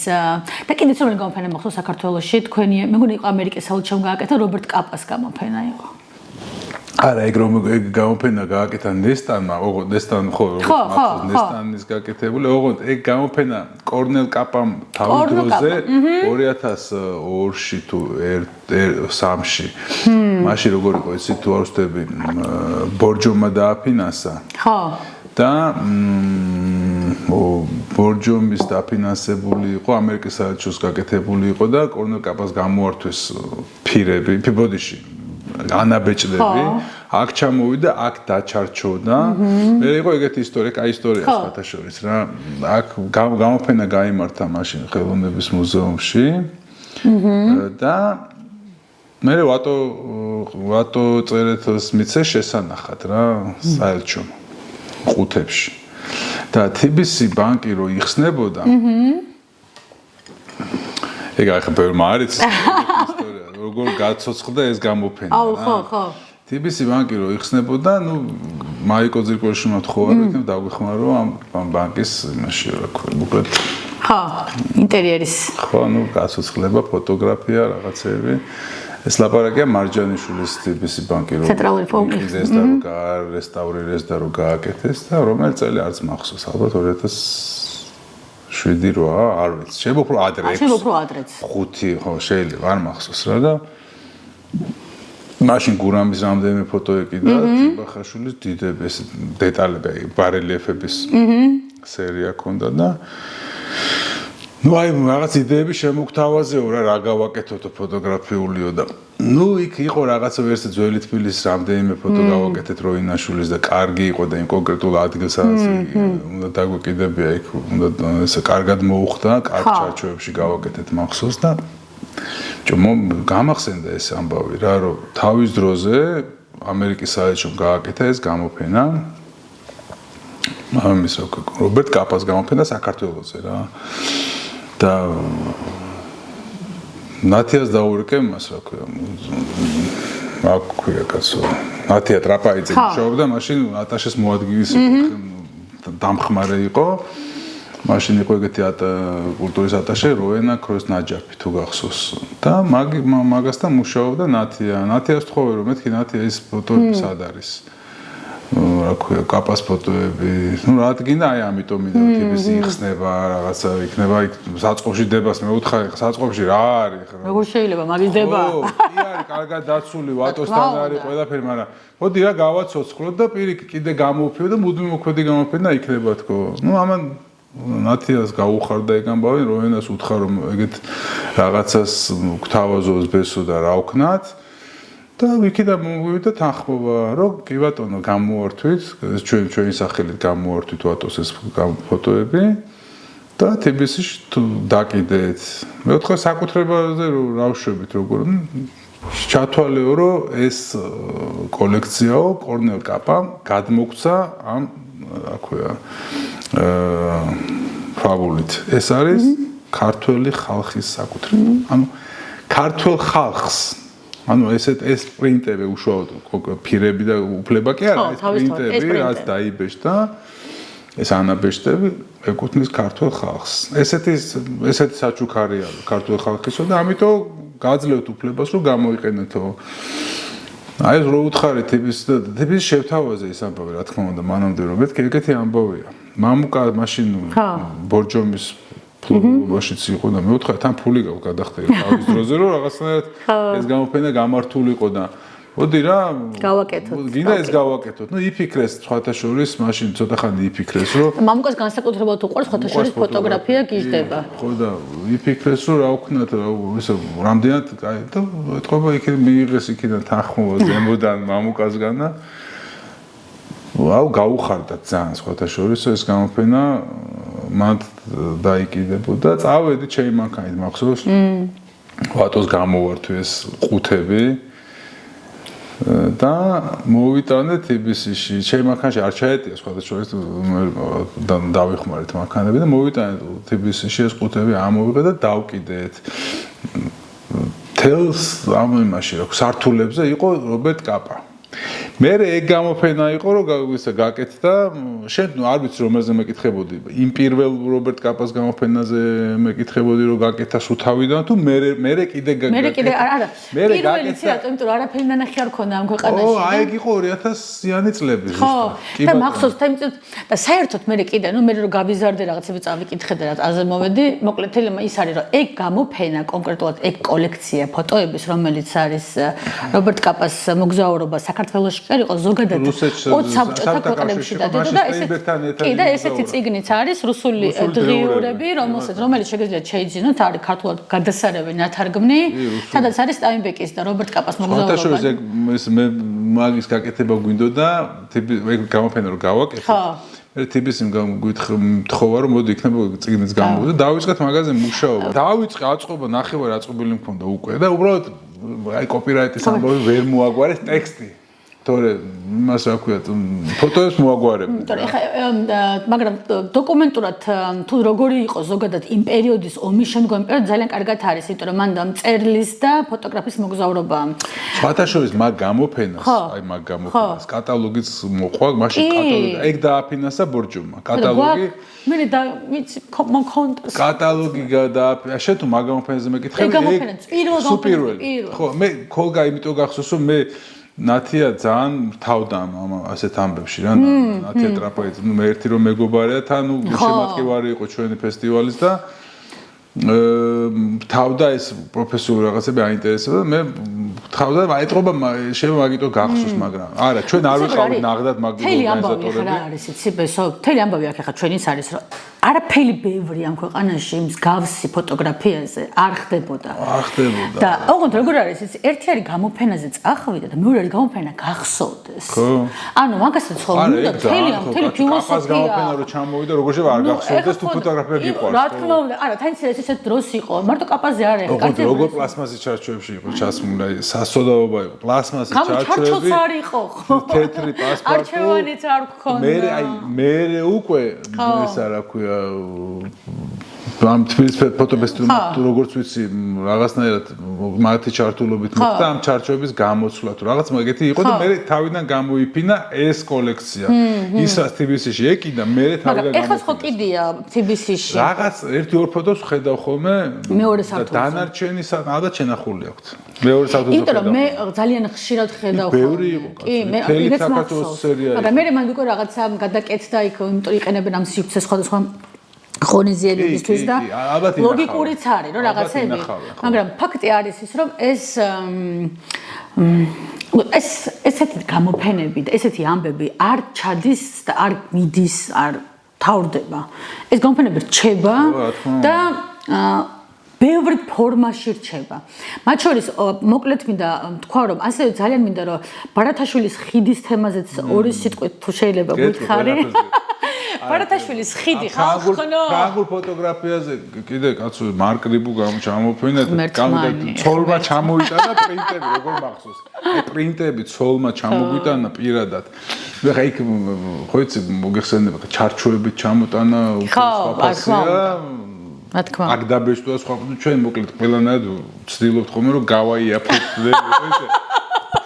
და კიდეც რომელი გამოფენა მოხდა საქართველოში თქვენი მე მგონი იყო ამერიკის საელჩომ გააკეთა რობერტ კაპას გამოფენა იყო არა ეგ რომ ეგ გამოფენა გააკეთა ნესტანმა ოღონდ ნესტან ხო ნესტანის გაკეთებული ოღონდ ეგ გამოფენა კორნელ კაპამ თავის დროზე 2002-ში თუ 2003-ში მაშინ როგორ იყო იცი თუ არ ვსწრები ბორჯომმა დააფინანსა ხო და ბორჯომის დაფინანსებული იყო ამერიკის საელჩოს გაკეთებული იყო და კორნელ კაპას გამოართვეს ფირები ფიბოდიში ანაბეჭდები აქ ჩამოვიდა აქ დაჩარჩოდა მე იყო ეგეთი ისტორია კაი ისტორია სხვათა შორის რა აქ გამოფენა გაიმართა მაშინ ხელოვნების მუზეუმში და მე ვატო წერეთელს მიცე შესანახად რა საელჩომ ყუთებში და TBC ბანკი რო იხსნებოდა ეგ ახლა ბევრმა არის ისტორია როგორ გაცოცხლდა ეს გამოფენა აუ ხო TBC ბანკი რო იხსნებოდა ნუ მაიკო ძირკვეშვილმა თქვა რომ იქნებ დაგვეხმარო ამ ბანკის იმაში რა ქვია მოკლედ ხო ინტერიერის ხო ნუ გაცოცხლება ფოტოგრაფია რაღაცები ეს ლაპარაკია მარჯანიშვილის TBC ბანკი რო ცენტრალური ფონდის და რო გარესტავრირეს და რო გააკეთეს და რომელი წელი არც მახსოვს ალბათ 2007-8 არ ვიცი შეიძლება უფრო ადრე 5 ხო შეიძლება არ მახსოვს რა და მაშინ გურამის რამდენიმე ფოტო ეკიდა ტიბახაშვილის დიდები ეს დეტალები ბარელიეფების სერია ქონდა და ნუ აი რაღაც იდეები შემოგთავაზეო რა გავაკეთოთო ფოტოგრაფიულიო და ნუ იქ იყო რაღაცა ვერსი ძველი თბილისის რამდენიმე ფოტო გავაკეთეთ როინაშვილის და კარგი იყო და იმ კონკრეტულ ადგილსაც უნდა დაგვეკიდებია იქ უნდა ესე კარგად მოუხდა კარგ ჩარჩოებში გავაკეთეთ მახსოვს და გამახსენდა ეს ამბავი რა რომ თავის დროზე ამერიკის საელჩომ გააკეთა ეს გამოფენა მამის რობერტ კაპას გამოფენა საქართველოზე რა და ნათიას დაურეკე მას რა ქვია აქ ქვია კაცო ნათია ტრაპაიძე მუშაობდა მაშინ ატაშეს მოადგილის დამხმარე იყო მაშინ იყო ეგეთი კულტურის ატაშე როენა ქროს ნაჯაფი თუ გახსოვს და მაგასთან მუშაობდა ნათიას თხოვე რომ მეთქი ნათია ეს ფოტოები სად არის რა ქვია კაპას ფოტოები ნუ რა გინდა აი ამიტომ თიბის იხსნება რაღაცა იქნება იქ საწყობში დებას მე უთხარი საწყობში რა არის ხა როგორ შეიძლება მაგის დება კი არის კარგად დაცული ვატოსთან არის ყველაფერი მაგრამ მოდი რა გავაცოცხლოთ და პირიქით კიდე გამოვფიო და მუდმივ მოქმედი გამოფენა იქნება თქო ნუ ამან ნათიას გაუხარდა ეგ ამბავი როენას უთხრა რომ ეგეთ რაღაცას გვთავაზობს ბესო და რა ვქნათ და იქიდან მოვიდა თანხმობა რომ კი ბატონო გამოვართვით ჩვენი სახელით გამოვართვით ვატოს ეს ფოტოები და TBS-ში დაკიდეთ მეოთხე საკუთრებაზე რომ რავშვებით როგორ ჩათვალეო რომ ეს კოლექციაო კორნელ კაპამ გადმოგცა ამ რა ქვია ფაბულით ეს არის ქართველი ხალხის საკუთრება ანუ ქართველ ხალხს ანუ ეს პრინტები უშუალოდ ფირები და უფლება კი არა ეს პრინტები რაც დაიბეჭდა ეს ანაბეჭდები ეკუთვნის ქართველ ხალხს ესეთი საჩუქარია ქართველ ხალხისო და ამიტომ გაძლევთ უფლებას რომ გამოიყენეთო აი ეს რო უთხარი TBS შევთავაზე ეს ამბავი რა თქმა უნდა მანამდე რომ მეთქი ეგეთი ამბავია მამუკა მაშინ ბორჯომის ფულობაშიც იყო და მე ვუთხარი თან ფული გადახდე თავის დროზე რომ რაღაცნაირად ეს გამოფენა გამართულიყო და მოდი რა გავაკეთოთ გინდა ეს გავაკეთოთ ნუ იფიქრეს სხვათა შორის მაშინ ცოტა ხანი იფიქრეს რომ მამუკას განსაკუთრებულად უყვარს სხვათა შორის ფოტოგრაფია გიждდება ხო და იფიქრეს რომ რა ვქნათ რა ესე რამდენად კაი და ეთქობა იქ მიიღეს იქიდან თანხმობა ზემოდან მამუკასგან და ვაუ გაუხარდა ძალიან სხვათა შორის ეს გამოფენა მათ დაიკიდებოდა წავედი ჩემი მანქანით მახსოვს ვატოს გამოვართვი ეს ყუთები და მოვიტანე TBS-ში ჩემი მანქანაში არ ჩაეტია სხვათა შორის დავიხმარეთ მანქანები და მოვიტანე TBS-ში ეს ყუთები ამოვიღე და დავკიდეთ თელს ამ იმაში რა სართულებზე იყო რობერტ კაპა მე ეგ გამოფენა იყო რომ ისა გაკეთდა შენ ნუ არ ვიცი რომელზე მეკითხებოდი იმ პირველ რობერტ კაპას გამოფენაზე მეკითხებოდი რომ გაკეთა სულ თავიდან თუ მე კიდე არა პირველი იცი რატო იმიტომ რომ არაფერი ნანახი არ ქონდა ამ ქვეყანაში აი ეგ იყო 2000-იანი წლები ზუსტად და მახსოვს და საერთოდ მე კიდე ნუ მე რომ გავიზარდე რაღაცები წავიკითხე და აზე მოვედი მოკლედ თელემა ის არის რომ ეგ გამოფენა კონკრეტულად ეგ კოლექცია ფოტოების რომელიც არის რობერტ კაპას მოგზაურობა საქართველოში კი იყო ზოგადად 20 საბჭოთა ქვეყნებში დადოდა და ესეთი წიგნიც არის რუსული დღიურები რომელიც შეგიძლიათ შეიძინოთ არის ქართულად გადასარევი ნათარგმნი სადაც არის სტაინბეკის და რობერტ კაპას მოგზაურობა მე მაგის გაკეთება გვინდოდა ეგ გამოფენა რომ გავაკეთე მე TBS-ი გითხოვა რომ მოდი იქნება წიგნიც გამოვიდა და დავიწყეთ მაგაზე მუშაობა დავიწყე აწყობა ნახევარი აწყობილი მქონდა უკვე და უბრალოდ აი კოპირაიტის ამბავი ვერ მოაგვარეს ტექსტი თორე იმას რა ქვია ფოტოებს მოაგვარებდი მაგრამ დოკუმენტურად თუ როგორი იყო ზოგადად იმ პერიოდის ომის შემდგომი პერიოდი ძალიან კარგად არის იმიტომ რომ მან წერლის და ფოტოგრაფის მოგზაურობა სხვათა შორის მაგ გამოფენას აი მაგ გამოფენას კატალოგიც მოყვა მაშინ კატალოგი ეგ დააფინანსა ბორჯომმა კატალოგი მე და ვიცი მქონდა კატალოგი გადააფინანსა შენ თუ მაგ გამოფენაზე მეკითხები ეგ ხო მე ქოლგა იმიტომ გახსოვს რომ მე ნათია ძალიან თავდა ამ ასეთ ამბებში რა ნათია ტრაპაიძე მე ერთი რომ მეგობარია თან შემატკივარი იყო ჩვენი ფესტივალის და თავდა ეს პროფესიული რაღაცები აინტერესებდა მე თავდა აიტყობა შეიძლება მაგიტო გახსოვს მაგრამ არა ჩვენ არ ვიყავით ნაღდად მაგ ორგანიზატორები თელი ამბავი ახლა არის იცი ბესო თელი ამბავი აქ ახლა ჩვენიც არის რომ არაფერი ბევრი ამ ქვეყანაში მსგავსი ფოტოგრაფიაზე არ ხდებოდა. და ოღონდ როგორ არის ის ერთი არის გამოფენაზე წახვიდა და მეორე არის გამოფენა გახსოვდეს. ანუ მაგასაც ხო უნდა მთელი ფილოსოფია. გამოფენა რო ჩამოვიდა როგორ შევა არ გახსოვდეს თუ ფოტოგრაფია გიყვარს. რა თქმა უნდა, არა, თან ისეთ დროს იყო, მარტო კაპაზე არ ეხა. როგორ პლასმასის ჩარჩოებში იყო ჩასმული, სასწოდაობა იყო. პლასმასის ჩარჩოები. არ იყო ხო? თეთრი პასპორტი. არჩევანიც არ გქონდა. მე უკვე ეს რა ქვია ამ თბილისის ფოტოფესტივალში როგორც ვიცი რაღაცნაირად მათი ჩართულობით მოხდა ამ ჩარჩოების გამოცვლა თუ რაღაც მაგეთი იყო და მე თავიდან გამოიფინა ეს კოლექცია ის რაც თბილისში ეკიდა მე თავიდან ეხლა ხო კიდია თბილისში რაღაც 1-2 ფოტოს ხედავ ხოლმე მეორე სართულზე და დანარჩენი სადღაც შენახული აქვს მეორე სართულზე იმიტომ რომ მე ძალიან ხშირად ხედავ ბევრი იყო კი მე მეც მახსოვს მაგრამ მე მანდ უკვე რაღაცა გადაკეთდა იქ იმიტომ იყენებენ ამ სივრცეს სხვადასხვა ღონისძიებებისთვის და ლოგიკურიც არის რომ რაღაცები მაგრამ ფაქტი არის ის რომ ესეთი გამოფენები და ესეთი ამბები არ ჩადის და არ მიდის არ თავდება ეს გამოფენები რჩება და ბევრი ფორმაში რჩება. მათ შორის მოკლედ მინდა თქვა რომ ასევე ძალიან მინდა რომ ბარათაშვილის ხიდის თემაზეც ორი სიტყვით თუ შეიძლება გითხარი. ბარათაშვილის ხიდი ხალხო ფრანგულ ფოტოგრაფიაზე კიდე კაცო მარკ რიბუ გამოფენა ცოლმა ჩამოიტანა პრინტები როგორ მახსოვს აი პრინტები ცოლმა ჩამოგვიტანა პირადად ხა იქ ხო იცი მოგეხსენება ჩარჩოებით ჩამოტანა სხვა ფასია რა თქმა უნდა აქ დაბეჭდა სხვა ჩვენ მოკლედ ყველანაირად ვცდილობთ ხოლმე რომ გავაიაფოთ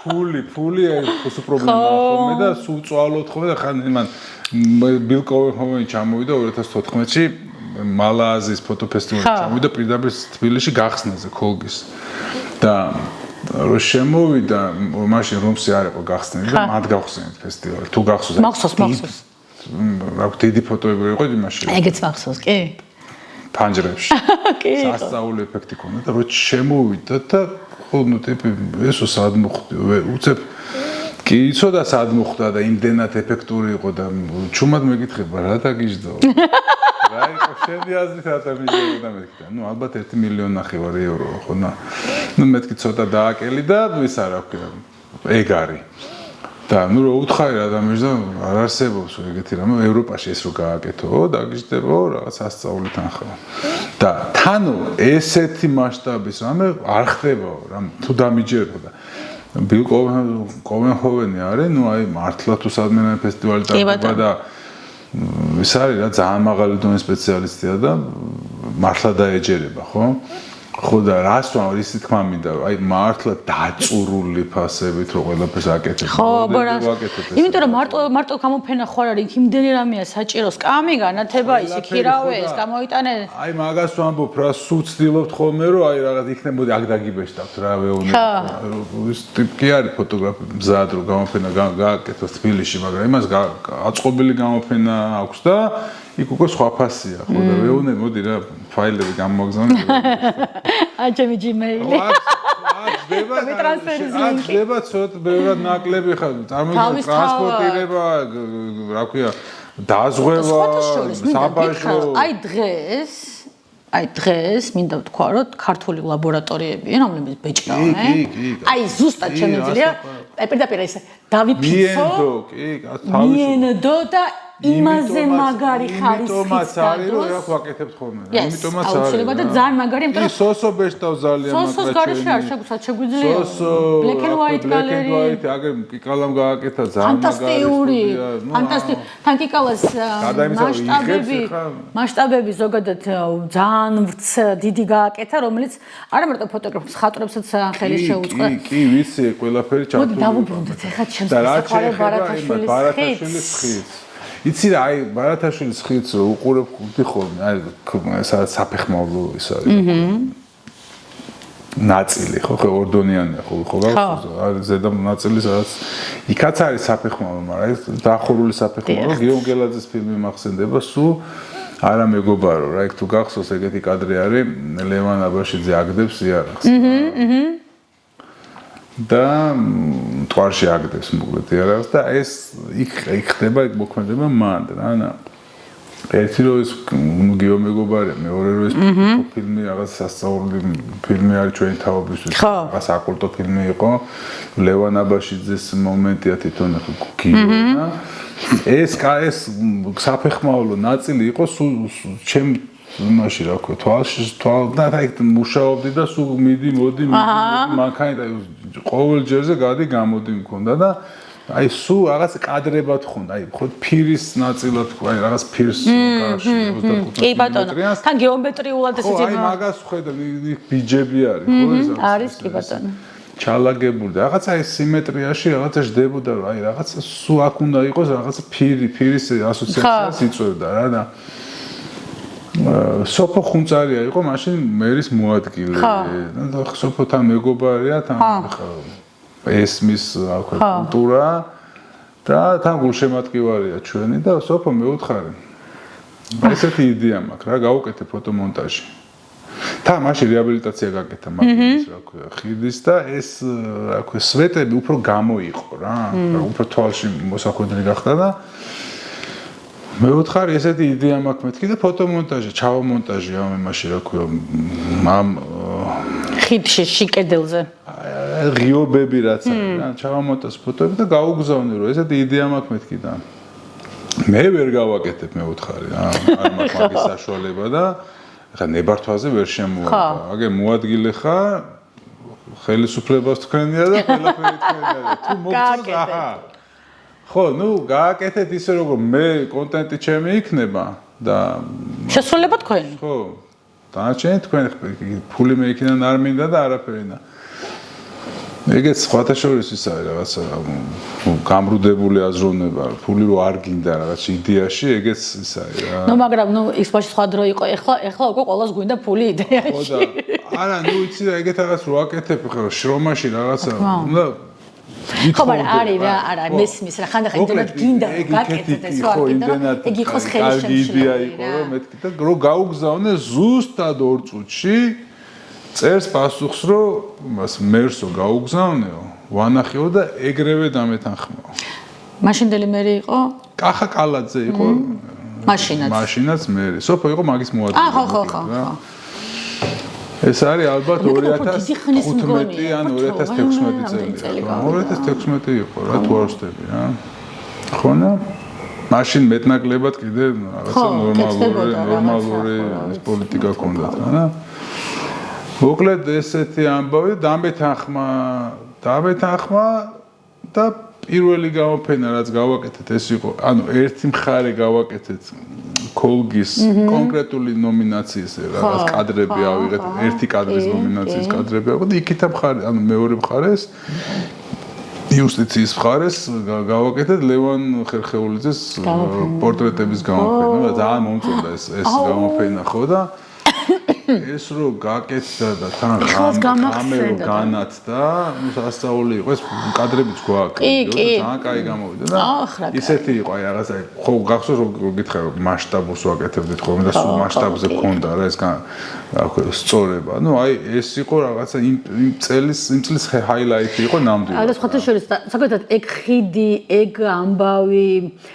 ფული ეს პრობლემაა ხოლმე და სულ წვალოთ ხოლმე და ხან იმან ბილ კოვენჰოვენი ჩამოვიდა 2014-ში მალააზიის ფოტოფესტივალში ჩამოვიდა პირდაპირ თბილისში გახსნაზე ქოლგის და რო შემოვიდა მაშინ რომსი არ იყო გახსნილი და მათ გავხსნით ფესტივალი თუ გახსოვს მახსოვს რა დიდი ფოტოები იყო იმაში ეგეც მახსოვს კი ფანჯრებში სასწაული ეფექტი ქონდა და რო შემოვიდა და ხოლმე ტიპი ესო სად მოხდი უცებ კი იცოდა სად მოხდა და იმდენად ეფექტური იყო და ჩუმად მეკითხება რა დაგიჟდო რა იყო შენი აზრით რა დამიჟდა მეკითხა ნუ ალბათ 1 მილიონი ნახევარი ევრო ხო ნუ მეთქი ცოტა დააკელი და ის არა ვქნა ეგ არის და ნუ რო უთხარი რა დამიჟდა არ არსებობს ეგეთი რამე ევროპაში ეს რო გააკეთო დაგიჟდებო რაღაც სასწაული თანხა და თანო ესეთი მასშტაბის რამე არ ხდება რა თუ დამიჯერებო და ბილ კოვენჰოვენი არის, ნუ აი მართლა თუ სადმე ფესტივალი დაწყება და ის არის რა ძალიან მაღალი დონის სპეციალისტია და მართლა დაეჯერება, ხო? ხო და რას ვარ ისი თქმა მინდა, აი მართლა დაწურული ფასებით რო ყველაფერს აკეთებ. ხო, ბორა. იმიტომ რომ მარტო გამოფენა ხო არ არის, იმდენი რამეა საჭირო, სკამი განათება ის იქირავე, ეს გამოიტანე. აი მაგას ვამბობ რა სუცდილობთ ხოლმე რომ აი რაღაც იქნებოდი აქ დაგიბეჭდავთ რა ვეუნე. ის ტიპი არის ფოტოგრაფი მზად რო გამოფენა გააკეთოს თბილისში, მაგრამ იმას აწყობილი გამოფენა აქვს და იქ უკვე სხვა ფასია, ხო და ვეუნე მოდი რა ფაილები გამოგზავნე. აჩემი Gmail-ი. ახლა ცოტა ბევრად ნაკლები ხარ, წარმოიდგინე ტრანსპორტირება, რა ქვია, დაზღვევა, საბაჟო. აი დღეს მინდა ვთქვა, რომ ქართული ლაბორატორიებია, რომლებიც ბეჭდავენ. აი ზუსტად შემიძლია პირდაპირ ეს დავიფიცო. მიენდო და იმაზე მაგარი ხარისხის იმიტომაც არის რომ რა ვაკეთებთ ხოლმე იმიტომაც არის აუცილებლად და ძალიან მაგარი იმიტომ რომ სოსო ბეჭდავს ძალიან მაგრამ სოსოს გარეშე არ შეგვიძლია black and white gallery აგერ კიკალამ გააკეთა ძალიან მაგარი ფანტასტიკური თან კიკალას მასშტაბები ზოგადად ძალიან დიდი გააკეთა რომელიც არა მარტო ფოტოგრაფებს ხატრებსაც ხელი შეუწყდა კი ვიცი ყველაფერი ჩართული მოდი დავუბრუნდეთ ახლა ჩემს საყარებ ბარათაშვილის ხიდს იცი რა აი ბარათაშვილის ხიდს რო უყურებ ხოლმე აი სადაც საფეხმავლო ის არის ნაწილი ხო ორდონიანია ხო არის ზედა ნაწილი სადაც იქაც არის საფეხმავლო მაგრამ ეს დახურული საფეხმავლო გიომ გელაძის ფილმი მახსენდება სულ არა მეგობარო რა იქ თუ გახსოვს ეგეთი კადრი არის ლევან აბაშიძე აგდებს იარაღს და ტვარში აგდებს მოკლედ იარაღს და ეს იქ ხდება იქ მოქმედება მანდ რა ერთი რო ის გიო მეგობარია, მეორე რო ეს ფილმი რაღაც სასწაული ფილმი არის ჩვენი თაობისთვის. რაღაც აკულტო ფილმი იყო. ლევან აბაშიძის მომენტია თვითონ გიო. ეს საფეხმავლო ნაწილი იყო ჩემ იმაში რა ქვია თვალ და იქ მუშაობდი და სულ მოდი მანქანით ყოველ ჯერზე გადი გამოდი მქონდა და აი სულ რაღაც კადრებად ხონდა აი ხო ფირის ნაწილად თქვა აი რაღაც ფირს გარში 25 კი ბატონო თან გეომეტრიულად ესეთი აი მაგას ხედავ ბიჯები არის ხო ეს არის კი ბატონო ჩალაგებული და რაღაცა ეს სიმეტრიაში რაღაცა ჟდებოდა რომ აი რაღაცა სულ აქ უნდა იყოს რაღაცა ფირის ასოციაციას იწვევდა რა და სოფო ხუნწარია იყო მაშინ მერის მოადგილე და სოფოთან მეგობარია თან ესმის კულტურა და თან გულშემატკივარია ჩვენი და სოფო მეუთხარი ესეთი იდეა მაქვს რა გავუკეთე ფოტომონტაჟი თან მაშინ რეაბილიტაცია გაკეთა მაგის რა ქვია ხიდის და ეს რა ქვია სვეტები უფრო გამოიყო რა უფრო თვალში მოსახვედრი გახდა და მეუთხარი ესეთი იდეა მაქვს მეთქი და ფოტომონტაჟი ჩავამონტაჟე ამ იმაში რა ქვია ამ ხიდში შიკედელზე ღიობები რაც არის რა ჩავამონტაჟ ფოტოები და გაუგზავნე რომ ესეთი იდეა მაქვს მეთქი და მე ვერ გავაკეთებ მეუთხარი რა არ მაქვს მაგის საშუალება და ხა ნებართვაზე ვერ შემოვიდა აგე მოადგილე ხარ ხელისუფლებას თქვენია და ყველაფერი თქვენია თუ მოგწონს აჰა ხო, ნუ გააკეთეთ ისე როგორ მე კონტენტი ჩემი იქნება და შესრულება თქვენი. ხო. დანარჩენი თქვენ ფული მე იქიდან არ მინდა და არაფერი და ეგეც სხვათა შორის ის არის რაღაცა გამრუდებული აზროვნება, ფული რო არ გინდა რაღაც იდეაში, ეგეც ის არის რა. ნუ მაგრამ ნუ ის სხვა დრო იყო, ეხლა უკვე ყოველს გვინდა ფული იდეაში. ხო და არა, ნუ იცი და ეგეთ რაღაც რო აკეთებ ხარ შრომაში რაღაცა უნდა ხო, მაგრამ არის რა, არა, მესმის რა, ხანდახან იმდენად გინდა გაკეთეთ ეს ვარ კიდე, ეგ იყოს ხელშემშლელი იყო, რომ მეთქი და რო გაუგზავნე ზუსტად 2 წუთში წერს პასუხს, რომ მას მერსო გაუგზავნეო, ვანახეო და ეგრევე დამეთანხმეო. მაშინდელი მერი იყო? კახა კალაძე იყო. მაშინაც მერი. სოფო იყო მაგის მოადგილე. ხო. ეს არის ალბათ 2015 ან 2016 წელი. 2016 იყო რა თუ არ ვსწრები რა. ხონა? მაშინ მეტნაკლებად კიდე რაღაცა ნორმალური პოლიტიკა ჰქონდათ რა. მოკლედ ესეთი ამბავი დამეთანხმა და პირველი გამოფენა რაც გავაკეთეთ ეს იყო ანუ ერთი მხარე გავაკეთეთ კოლგის კონკრეტული ნომინაციის რაღაც კადრები ავიღეთ ერთი კადრის ნომინაციის კადრები ავიღეთ და იქით მხარე ანუ მეორე მხარეს იუსტიციის მხარეს გავაკეთეთ ლევან ხერხეულიძეს პორტრეტების გამოფენა და ძალიან მომწონდა ეს გამოფენა ხო და ეს რო გაკეთდა და თან გამერო განათდა, ნუ სასწაული იყო, ეს კადრებიც გვაქვს, ძალიან კაი გამოვიდა და ისეთი იყო, აი რაღაცა ხო გახსოვს რომ გითხრა რომ მასშტაბურს ვაკეთებდით ხოლმე და სულ მასშტაბზე გქონდა რა ეს რა ქვია სწორება. ნუ აი ეს იყო რაღაცა იმ წლის ჰაილაიტი იყო ნამდვილად. და სხვათა შორის საკუთარ ეგ ხიდი, ეგ ამბავი,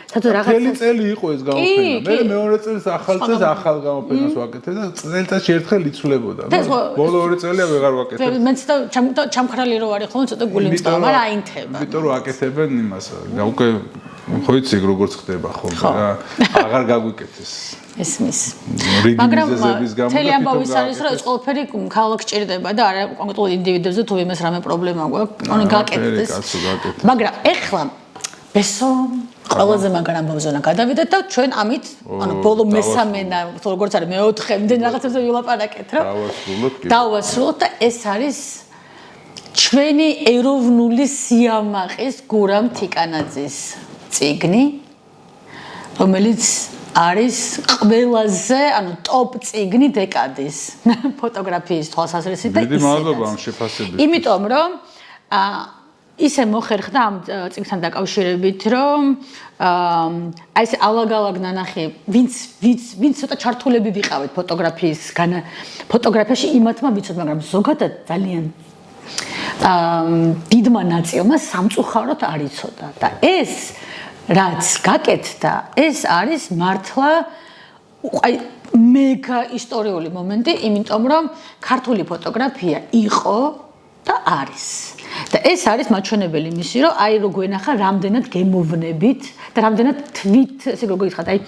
საერთოდ რაღაცა მთელი წელი იყო ეს გამოფენა. მე მეორე წელს ახალ გამოფენას ვაკეთე და წელიწადში ერთხელ იცვლებოდა. ბოლო 2 წელია ვეღარ ვაკეთებ. მეც და ჩამქრალი რო არის ხოლმე ცოტა გული მწყდა, მაგრამ აინთება. იმიტომ რომ აკეთებენ იმას. უკვე ხო იცი როგორც ხდება ხოლმე რა. აღარ გაგვიკეთეს. ესმის. მაგრამ მთელი ამბავი ის არის რომ ეს ყველაფერი ქალაქს ჭირდება და არა კონკრეტულ ინდივიდებზე თუ იმას რამე პრობლემა გვაქვს, ანუ გაკეთდეს. მაგრამ ეხლა ბესო ყველაზე მაგარ ამბავზე უნდა გადავიდეთ და ჩვენ ამით ანუ ბოლო მესამენა როგორც არის მეოთხე იმდენ რაღაცებზე ვილაპარაკეთ რა დავასრულოთ და ეს არის ჩვენი ეროვნული სიამაყის გურამ თიკანაძის წიგნი რომელიც არის ყველაზე ანუ ტოპ წიგნი დეკადის ფოტოგრაფიის თვალსაზრისით და დიდი მადლობა ამ შეფასებით იმიტომ რომ ისე მოხერხდა ამ წიგნთან დაკავშირებით, რომ აი ეს ალაგ-ალაგ ნანახი, ვინც ცოტა ჩართულები ვიყავით ფოტოგრაფიაში იმათმა ვიცოთ, მაგრამ ზოგადად ძალიან დიდმა ნაწილმა სამწუხაროდ არ იცოდა და ეს რაც გაკეთდა, ეს არის მართლა აი მეგა ისტორიული მომენტი, იმიტომ რომ ქართული ფოტოგრაფია იყო და არის. და ეს არის მაჩვენებელი მისი, რომ აი რო გვენახა რამდენად გემოვნებით და რამდენად თვით, ესე როგორ გითხრათ, აი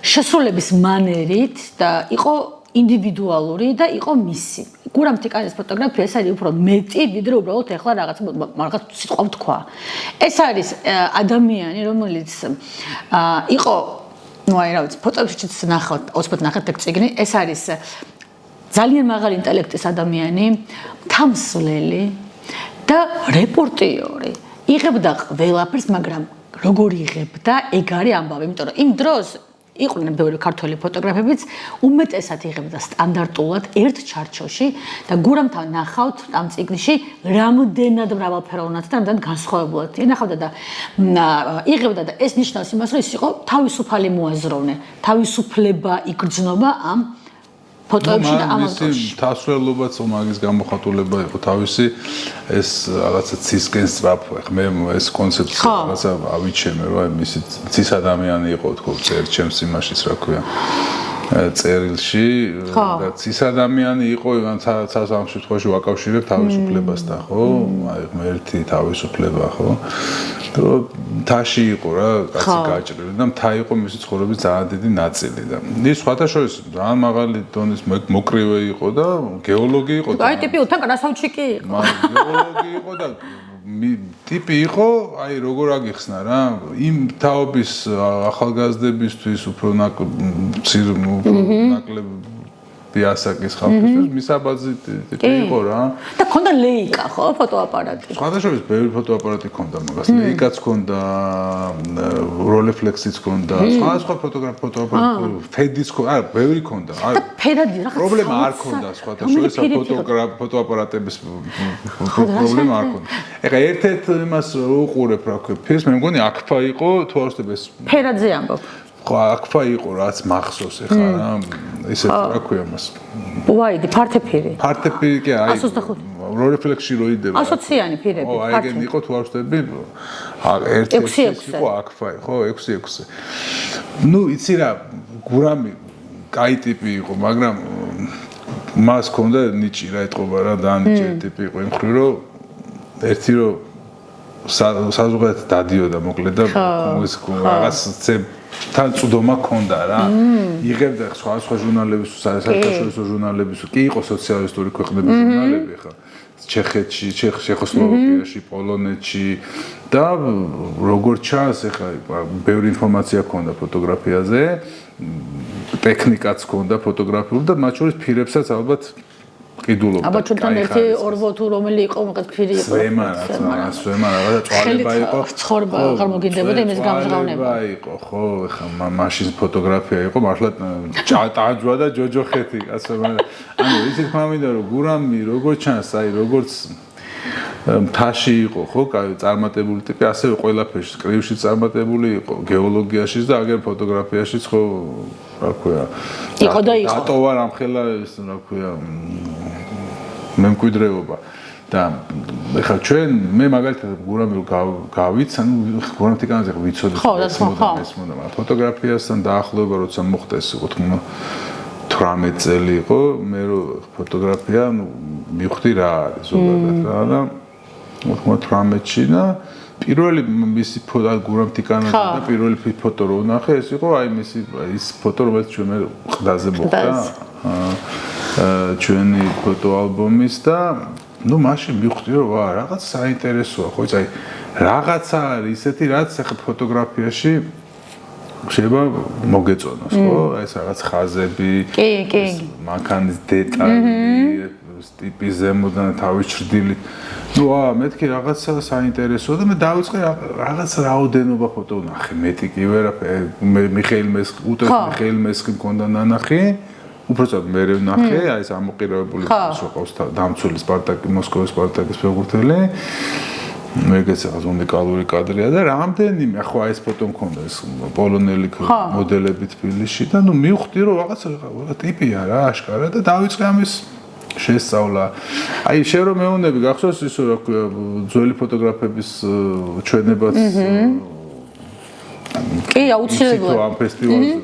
შესრულების მანერით და იყო ინდივიდუალური და იყო მისი. გურამ თიკანის ფოტოგრაფია ეს არის უფრო მეტი, ვიდრე უბრალოდ ეხლა რაღაც სიტყვა თქვა. ეს არის ადამიანი, რომელიც იყო ну აი რა ვიცი, ფოტოებშიც ნახავთ, ოსმოთ ნახეთ ეგ წიგნი, ეს არის ძალიან მაღალი ინტელექტის ადამიანი, თამსვლელი და რეპორტიორი. იღებდა ყველაფერს, მაგრამ როგორ იღებდა, ეგ არის ამბავი, იმიტომ რომ იმ დროს იყვნენ ბევრი ქართველი ფოტოგრაფებიც, უმეტესად იღებდა სტანდარტულად ერთ ჩარჩოში და გურამთან ნახავთ ამ წიგნში რამდენად მრავალფეროვნად და რამდენად განსხვავებულად ინახავდა და იღებდა და ეს ნიშნავს იმას, რომ ის იყო თავისუფალი მოაზროვნე, თავისუფლება იგრძნობა ამ ფოტოებში და ამ ავტორში. თასვლელობაც მაგის გამოხატულება იყო თავისი ეს რაღაცა ცისკენ სწრაფ მე ეს კონცეფცია რაღაცა ავიჩემე რომ მისი ცის ადამიანი იყო თქო წერ ჩემს იმაშიც რა ქვია წერილში და ცის ადამიანი იყო ცას ამ შემთხვევაში ვაკავშირებ თავისუფლებასთან ხო აი ღმერთი თავისუფლება ხო რომ თაში იყო რა კაცი გაჭრილი და მთა იყო მისი ცხოვრების ძალიან დიდი ნაწილი და ის სხვათა შორის ძალიან მაღალი დონის მოკრივე იყო და გეოლოგი იყო აი ტიპი უთან კრასავჩი კი იყო გეოლოგი იყო და ტიპი იყო აი როგორ აგიხსნა რა იმ თაობის ახალგაზრდებისთვის უფრო ნაკლებ ასაკის ხალხისთვის მისაბაძი ტიპი იყო რა და ქონდა ლეიკა ხო ფოტოაპარატი სხვადასხვა ბევრი ფოტოაპარატი ქონდა მაგას ლეიკაც ქონდა როლეფლექსიც ქონდა სხვადასხვა ფოტოაპარატი ფედიც ქონდა არა ბევრი ქონდა და ფერადი რაღაც პრობლემა არ ქონდა სხვადასხვა ფოტოაპარატების პრობლემა არ ქონდა ეხლა ერთ-ერთ იმას უყურებ რა ქვია ფილმს მე მგონი აქფა იყო თუ არ ვსწრებ ეს ფერაძე ამბობ ხო აქფა იყო რაც მახსოვს ეხლა რა ესეთ რა ქვია მას ვაიდი ფართეფირი ფართეფირი კი აი როლეფლექსში რო იდება ასოციანი ფირები ხო აი ეგენი იყო თუ არ ვსწრები ერთ-ერთი იყო აქფა ხო 6-6 ნუ იცი რა გურამი კაი ტიპი იყო მაგრამ მას ჰქონდა ნიჭი რა ეთყობა რა და ნიჭი ტიპი იყო იმ ხრი რომ ერთი რომ საზოგადოებად დადიოდა მოკლედ და რაღაც თან წვდომა ქონდა რა იღებდა სხვა ჟურნალების საერთაშორისო ჟურნალების კი იყო სოციალისტური ქვეყნების ჟურნალები ხა ჩეხეთში ჩეხოსლოვაკიაში პოლონეთში და როგორც ჩანს ეხა ბევრი ინფორმაცია ქონდა ფოტოგრაფიაზე ტექნიკაც ქონდა ფოტოგრაფიული და მათ შორის ფირებსაც ალბათ ყიდულობდა. აბა ჩვენთან ერთი ორბო თუ რომელი იყო მაგას ფირი იყო. სვემა რაღაცა წვალება იყო. ცხოვრება აღარ მოგინდებოდა იმის გამჟღავნება. იყო ხო, ეხა მაშინ ფოტოგრაფია იყო მართლა ტაჯვა და ჯოჯოხეთი კაცო. ანუ ისეთ მამინდა რომ გურამი როგორც ჩანს, აი როგორც მთაში იყო ხო, წარმატებული ტიპი, ასევე ყველაფერში, კრივში წარმატებული იყო, გეოლოგიაშიც და აგერ ფოტოგრაფიაშიც ხო, რა ქვია. იყო და იყო. დატოვა რამხელა ეს, რა ქვია, მემკვიდრეობა. და ეხლა ჩვენ მე მაგალითად გურამი გავიც, ანუ გურამი თიკანაზე ვიცოდი ეს მოდა, მაგრამ ფოტოგრაფიასთან დაახლოება როცა მოხდა ეს იყო 18 წელი იყო, მე რო ფოტოგრაფია, ну, მივხვდი რა არის ზოგადად რა და 18-ში და პირველი მისი ფოტო გურამ თიკანაზე და პირველი ფოტო რო ვნახე, ეს იყო აი მისი ის ფოტო რომელიც ჩვენ მე ყდაზე მოხდა. ჩვენი ფოტო ალბომის და ну მაშინ მივხვდი რომ ვა რაღაც საინტერესოა ხო იცი აი რაღაცა არის ისეთი რაც ახლა ფოტოგრაფიაში შეიძლება მოგეწონოს ხო ეს რაღაც ხაზები კი მანქანის დეტალი ტიპი ზემოდან თავის ჭრდილი ну მეთქი რაღაცა საინტერესოა და მე დავიწყე რაღაც რაოდენობა ფოტო ვნახე მეტი კი ვერაფერი მიხეილ მესხი მქონდა ნანახი უბრალოდ მე ვნახე აი ეს ამოყირებული სოყავს დამცველი სპარტაკი მოსკოვის სპარტაკის ფეხბურთელი მეგეც რაღაც უნიკალური კადრია და რამდენიმე ხო აი ეს ფოტო მქონდა ეს პოლონელი მოდელები თბილისში და ნუ მივხვდი რომ რაღაცა ტიპია რა აშკარა და დავიწყე ამის შესწავლა. აი შენ რომ მეუბნები გახსოვს ისო რა ქვია ძველი ფოტოგრაფების ჩვენებაც კი აუცილებლად ამ ფესტივალზე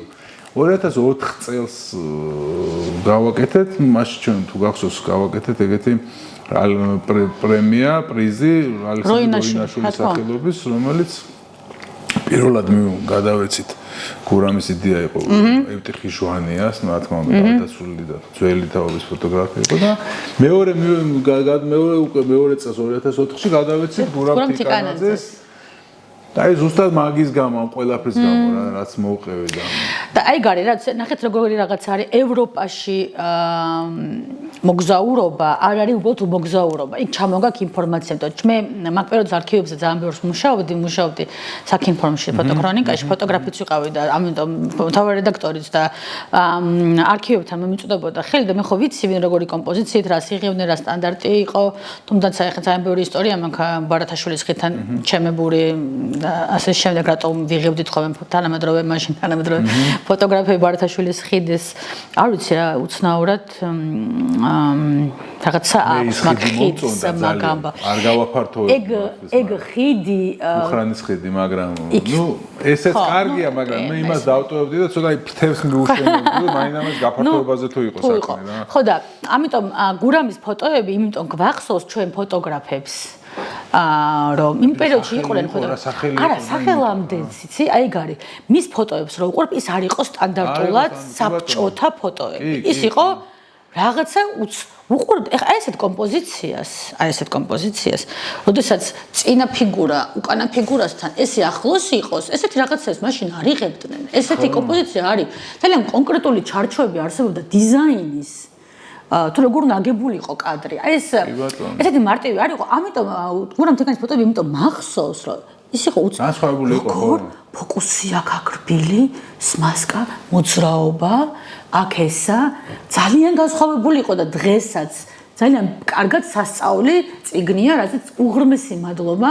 2004 წელს გავაკეთეთ, მაშინ ჩვენ თუ გახსოვს გავაკეთეთ ეგეთი პრემია, პრიზი როინაშვილის სახელობის, რომელიც პირველად გადავეცით გურამის იდეა იყო ევტიხი ჟვანიას, რა თქმა უნდა, გადასული და ძველი თაობის ფოტოგრაფია იყო და მეორე წელს 2004-ში გადავეცით გურამ თიკანაძეს და აი ზუსტად მაგის გამო, ამ ყველაფრის გამო რაც მოუყევი და აი გარი რაც ნახეთ როგორი რაღაც არის ევროპაში მოგზაურობა არ არის უბრალოდ მოგზაურობა. იქ ჩამოგაქვს ინფორმაცია, თუმცა მე მაგ პერიოდს არქივებზე ძალიან ბევრს მუშაობდი საქინფორმში, ფოტოქრონიკაში, ფოტოგრაფიც ვიყავი და ამიტომ მთავარი რედაქტორიც და არქივებთან მომიწოდებოდა ხელი და მე ხო ვიცი ვინ როგორი კომპოზიციით, რა სიღივნე, რა სტანდარტი იყო, თუმცა ეხლა ძალიან ბევრი ისტორია მაქვს ბარათაშვილის ხიდან ჩემებური და ასე შემდეგ რატომ ვიღებდით ხოლმე თანამედროვე ფოტოგრაფები ბარათაშვილის ხიდის არ ვიცი რა უცნაურად რაღაცა აქვს მაგ ხიდს მაგamba არ გავაფართოვებ ეგ ხიდი უხრანის ხიდი მაგრამ ნუ ესეც კარგია მაგრამ მე იმას დავტოვებდი და ცოტა ფრთებს მიუშენებდი მაინამაც გაფართოებაზე თუ იყო საქმე რა ხო და ამიტომ გურამის ფოტოები იმიტომ გვახსოვს ჩვენ ფოტოგრაფებს რომ იმ პერიოდში იყვნენ ფოტოგრაფები არა სახელამდეც იცი აი გარი მის ფოტოებს რო უყურებ ის არ იყო სტანდარტულად საბჭოთა ფოტოები ის იყო რაღაცა უყურებ ეხა ესეთ კომპოზიციას როდესაც წინა ფიგურა უკანა ფიგურასთან ესე ახლოს იყოს ესეთი რაღაცას მაშინ არ იღებდნენ ესეთი კომპოზიცია არის ძალიან კონკრეტული ჩარჩოები არსებობდა დიზაინის თუ როგორ ნაგებული იყო კადრი აი ეს ესეთი მარტივი არ იყო ამიტომ გურამ თიკანის ფოტოები იმიტომ მახსოვს რომ ის იყო განსხვავებული იყო ფოკუსი აქ აკრბილი სმასკა მოძრაობა აქ ესა ძალიან განსხვავებული იყო და დღესაც ძალიან კარგად სასწაული წიგნია რასაც უღრმესი მადლობა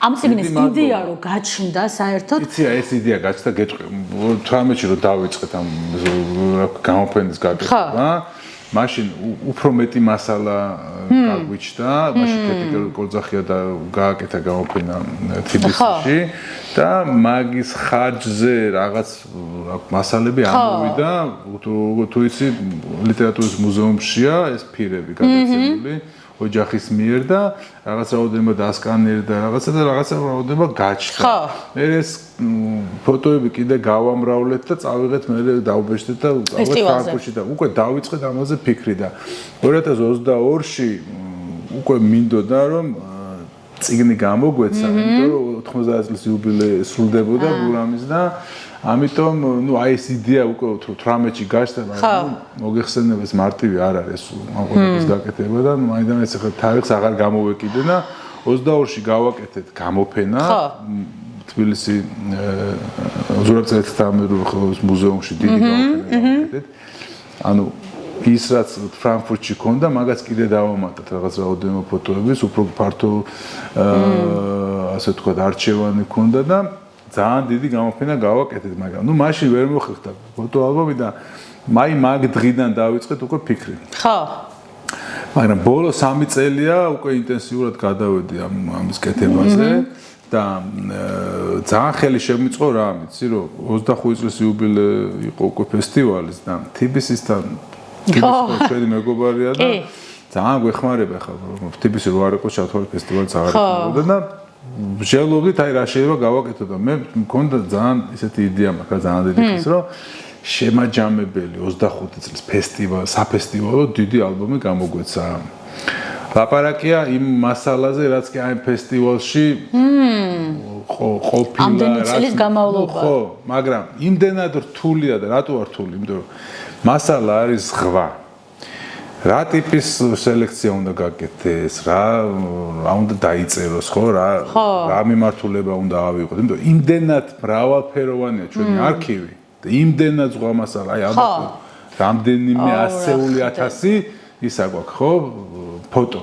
ამ წიგნის იდეა რო გაჩნდა საერთოდ იცი ეს იდეა გაჩნდა გეტყვი 18-ში რო დავიწყეთ ამ გამოფენის გაკეთება მაშინ უფრო მეტი მასალა გაგვიჩნდა, მაშინ თეთრი კორძახია და გააკეთა გამოფენა თბილისში და მაგის ხარჯზე რაღაც მასალები ამოვიდა, თუ იცი ლიტერატურის მუზეუმშია ეს ფირები გადაცემული ოჯახის მიერ და რაღაც რაოდენობა დასკანერი და რაღაცა რაოდენობა გაჩნდა. მე ეს ფოტოები კიდე გავამრავლეთ და წავიღეთ მე დავბეჭდეთ და ფранკფურტში და უკვე დავიწყეთ ამაზე ფიქრი და 2022-ში უკვე მინდოდა რომ წიგნი გამოგვეცა, იმიტომ რომ 90 წლის იუბილეი სრულდებოდა გურამის და ამიტომ ნუ აი ეს იდეა უკვე 18-ში გაჩნდა, მაგრამ მოგეხსენებ ეს მარტივი არ არის ამყოლების გაკეთება და მაინც ახლა თარიღს აღარ გამოვეკიდე და 22-ში გავაკეთეთ გამოფენა თბილისი ზურაბ-წელეთთა ამერუხის მუზეუმში დიდი გამოფენა გავაკეთეთ. ანუ ის რაც ფრანკფურტში ქონდა, მაგაც კიდე დავამატეთ რაღაც რაოდენობა ფოტოების, უფრო ფართო ასე ვთქვათ, არჩევანი ქონდა და ძალიან დიდი გამოფენა გავაკეთეთ, მაგრამ ნუ მაშინ ვერ მოხერხდა ფოტოალბომი და მაგ დღიდან დავიწყეთ უკვე ფიქრი. ხო. მაგრამ ბოლო 3 წელია უკვე ინტენსიურად გადავედი ამის კეთებაზე და ძალიან ხელი შემიწყო რა, იცი რომ 25 წლის იუბილეი იყო უკვე ფესტივალის და TBC-სთან ჩვენი მეგობარია და ძალიან გვეხმარება ხა TBC-ი რო არ იყო ჩათვალე ფესტივალიც აღარ იქნებოდა და ვშელობდით აი რა შეიძლება გავაკეთო და მე მქონდა ძალიან ისეთი იდეა მაქვს რა ძალიან დიდი ხის რომ შემაჯამებელი 25 წლის საფესტივალო დიდი ალბომი გამოგვეცა. ლაპარაკია იმ მასალაზე რაც კი აი ფესტივალში ყოფილა ამდენი წლის განმავლობა. ხო, მაგრამ იმდენად რთულია და რატო არ რთული? იმიტომ რომ მასალა არის ზღვა. რა ტიპის სელექცია უნდა გაკეთდეს, რა უნდა დაიწეროს, ხო, რა მიმართულება უნდა ავიღოთ. იმიტომ რომ იმდენად მრავალფეროვანია ჩვენი არქივი და იმდენად ზღვა მასალა, აი ალბათ რამდენიმე ასეული ათასი ისა გვაქვს, ხო, ფოტო.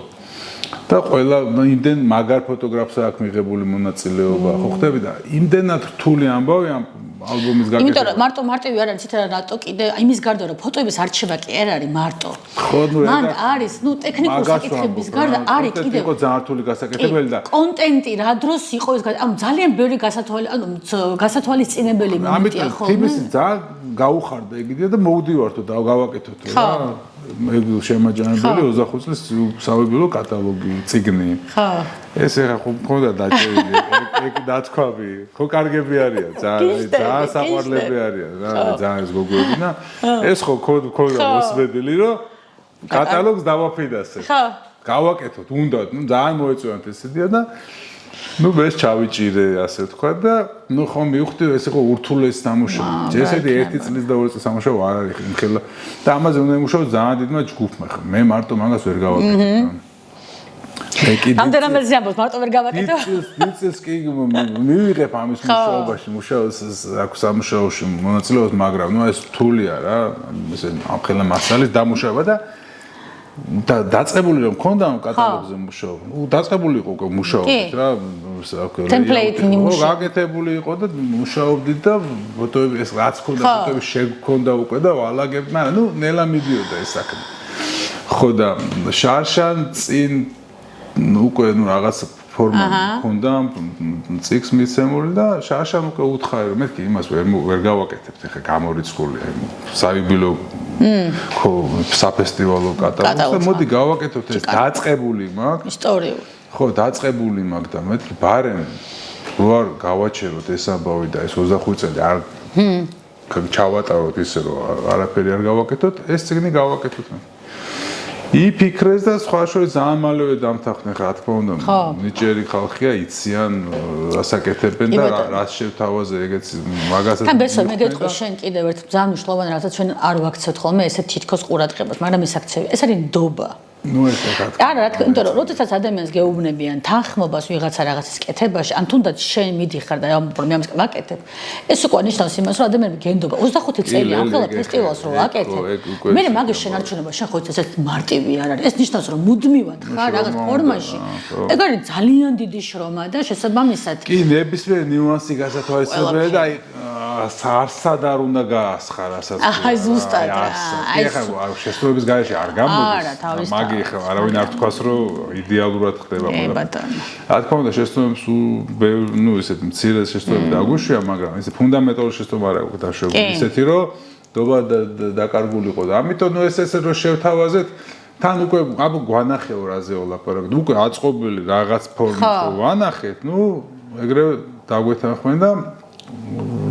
და ყველა იმდენ მაგარ ფოტოგრაფს აქვს მიღებული მონაწილეობა, ხო ხდები და იმდენად რთული ამბავი ამ ალბომის გაკეთება. იმიტომ რომ მარტო მარტივი არ არის, ცით რა რატო კიდე იმის გარდა რომ ფოტოების არჩევა კი არ არის მარტო. ხო, ნუ მან არის, ტექნიკური საკითხების გარდა არის კიდე იყო ძალიან რთული გასაკეთებელი და კონტენტი რა დროს იყო ეს ძალიან ბევრი გასათვალისწინებელი მომენტია ხო? ამიტომ თბილისი ძალიან გაუხარდა ეგიდია და მოვდივართო და გავაკეთოთ რა. ეგ შემაჯამებელი 25 წლის საუბრობ კატალოგი, წიგნი. ხო. ეს ეხა ხო მქონდა დაჭერილი, ეგ დათქვამი. ხო კარგები არიან, ძალიან საყვარლები არიან რა, ძალიან ეს გოგოები და ეს ხო ქონდა მოსმედილი რომ კატალოგს დავაფინანსებ. ხო. გავაკეთოთ, უნდა, ძალიან მოეწონათ ესედია და ეს ჩავიჭირე ასე ვთქვა და ხომ მივხვდი ეს იყო ურთულეს სამუშაო. ესეთი 1 წლის და 2 წლის სამუშაო არ არის ხლა და ამაზე უნდა იმუშაო ძალიან დიდმა ჯგუფმა. მე მარტო მაგას ვერ გავაკეთებ. ამდენად ზიამბობს მარტო ვერ გავაკეთებ. დიცეს კი მივიღებ ამის მუშაობაში, მუშაობს აქვს სამუშაოში მონაწილეობას, მაგრამ ეს რთულია რა, ესე ახლა მასალის დამუშავება და დაწყებული რომ მქონდა ამ კატალოგზე მუშაობა. დაწყებული იყო უკვე მუშაობით რა, ტემპლეიტი მუშაობა. გაკეთებული იყო და მუშაობდი და ფოტოები ეს რაც ქონდა ფოტოები შეგქონდა უკვე და ვალაგებ, მაგრამ ნელა მიდიოდა ეს საქმე. ხო და შარშან წინ უკვე რაღაც ფორმა მქონდა წიგს მიცემული და შარშან უკვე უთხარი რომ მეთქი იმას ვერ გავაკეთებთ ახლა გამორიცხულია საიუბილეო ხო საფესტივალო კატალოგს და მოდი გავაკეთოთ ეს დაწყებული მაქვს ისტორიული ხო დაწყებული მაქვს და მეთქი ბარემ რო არ გავაჩეროთ ეს ამბავი და ეს 25 წელი არ ჩავატაროთ ისე რომ არაფერი არ გავაკეთოთ ეს წიგნი გავაკეთოთ იფიქრეს და სხვა შორის ძალიან მალევე დამთახდნენ რა თქმა უნდა ნიჭიერი ხალხია იციან რასაკეთებენ და რას შევთავაზე ეგეც მაგასაც თან ბესო მე გეტყვი შენ კიდევ ერთ ძალიან მნიშვნელოვანი რაღაცა ჩვენ არ ვაქცევთ ხოლმე ესე თითქოს ყურადღებას მაგრამ ეს აქცევი ეს არის ნდობა ნუ ეს რა თქმა არა რა თქმა უნდა როდესაც ადამიანს გეუბნებიან თანხმობას ვიღაცა რაღაცის კეთებაში ან თუნდაც შენ მიდიხარ და მე ამას ვაკეთებ ეს უკვე ნიშნავს იმას რომ ადამიანები გენდობა 25 წელი ახლა ფესტივალს რო აკეთებ მე მაგის შენარჩუნება შენ ხო ეს მარტივი არ არის ეს ნიშნავს რომ მუდმივად ხარ რაღაც ფორმაში ეგ არის ძალიან დიდი შრომა და შესაბამისად კი ნებისმიერ ნიუანსი გასათვალისწინებელი და აი სარსად არ უნდა გაასხა რასაც აი ზუსტად აი ხა შესრულების გარეშე არ გამოდის მაგი ხა არავინ არ თქვას რომ იდეალურად ხდება ყველაფერი რა თქმა უნდა შესრულების ნუ ესეთ მცირე შესრულები დაგუშვია მაგრამ ესე ფუნდამენტალური შესრულება არ აქვს დაშვებული ისეთი რომ დობა დაკარგულიყო და ამიტომ ნუ ესე რომ შევთავაზეთ თან უკვე აბა გვანახეო რაზე ოლაპარაკობთ უკვე აწყობილი რაღაც ფორმით ვანახეთ ნუ ეგრევე დაგვეთანხმენ და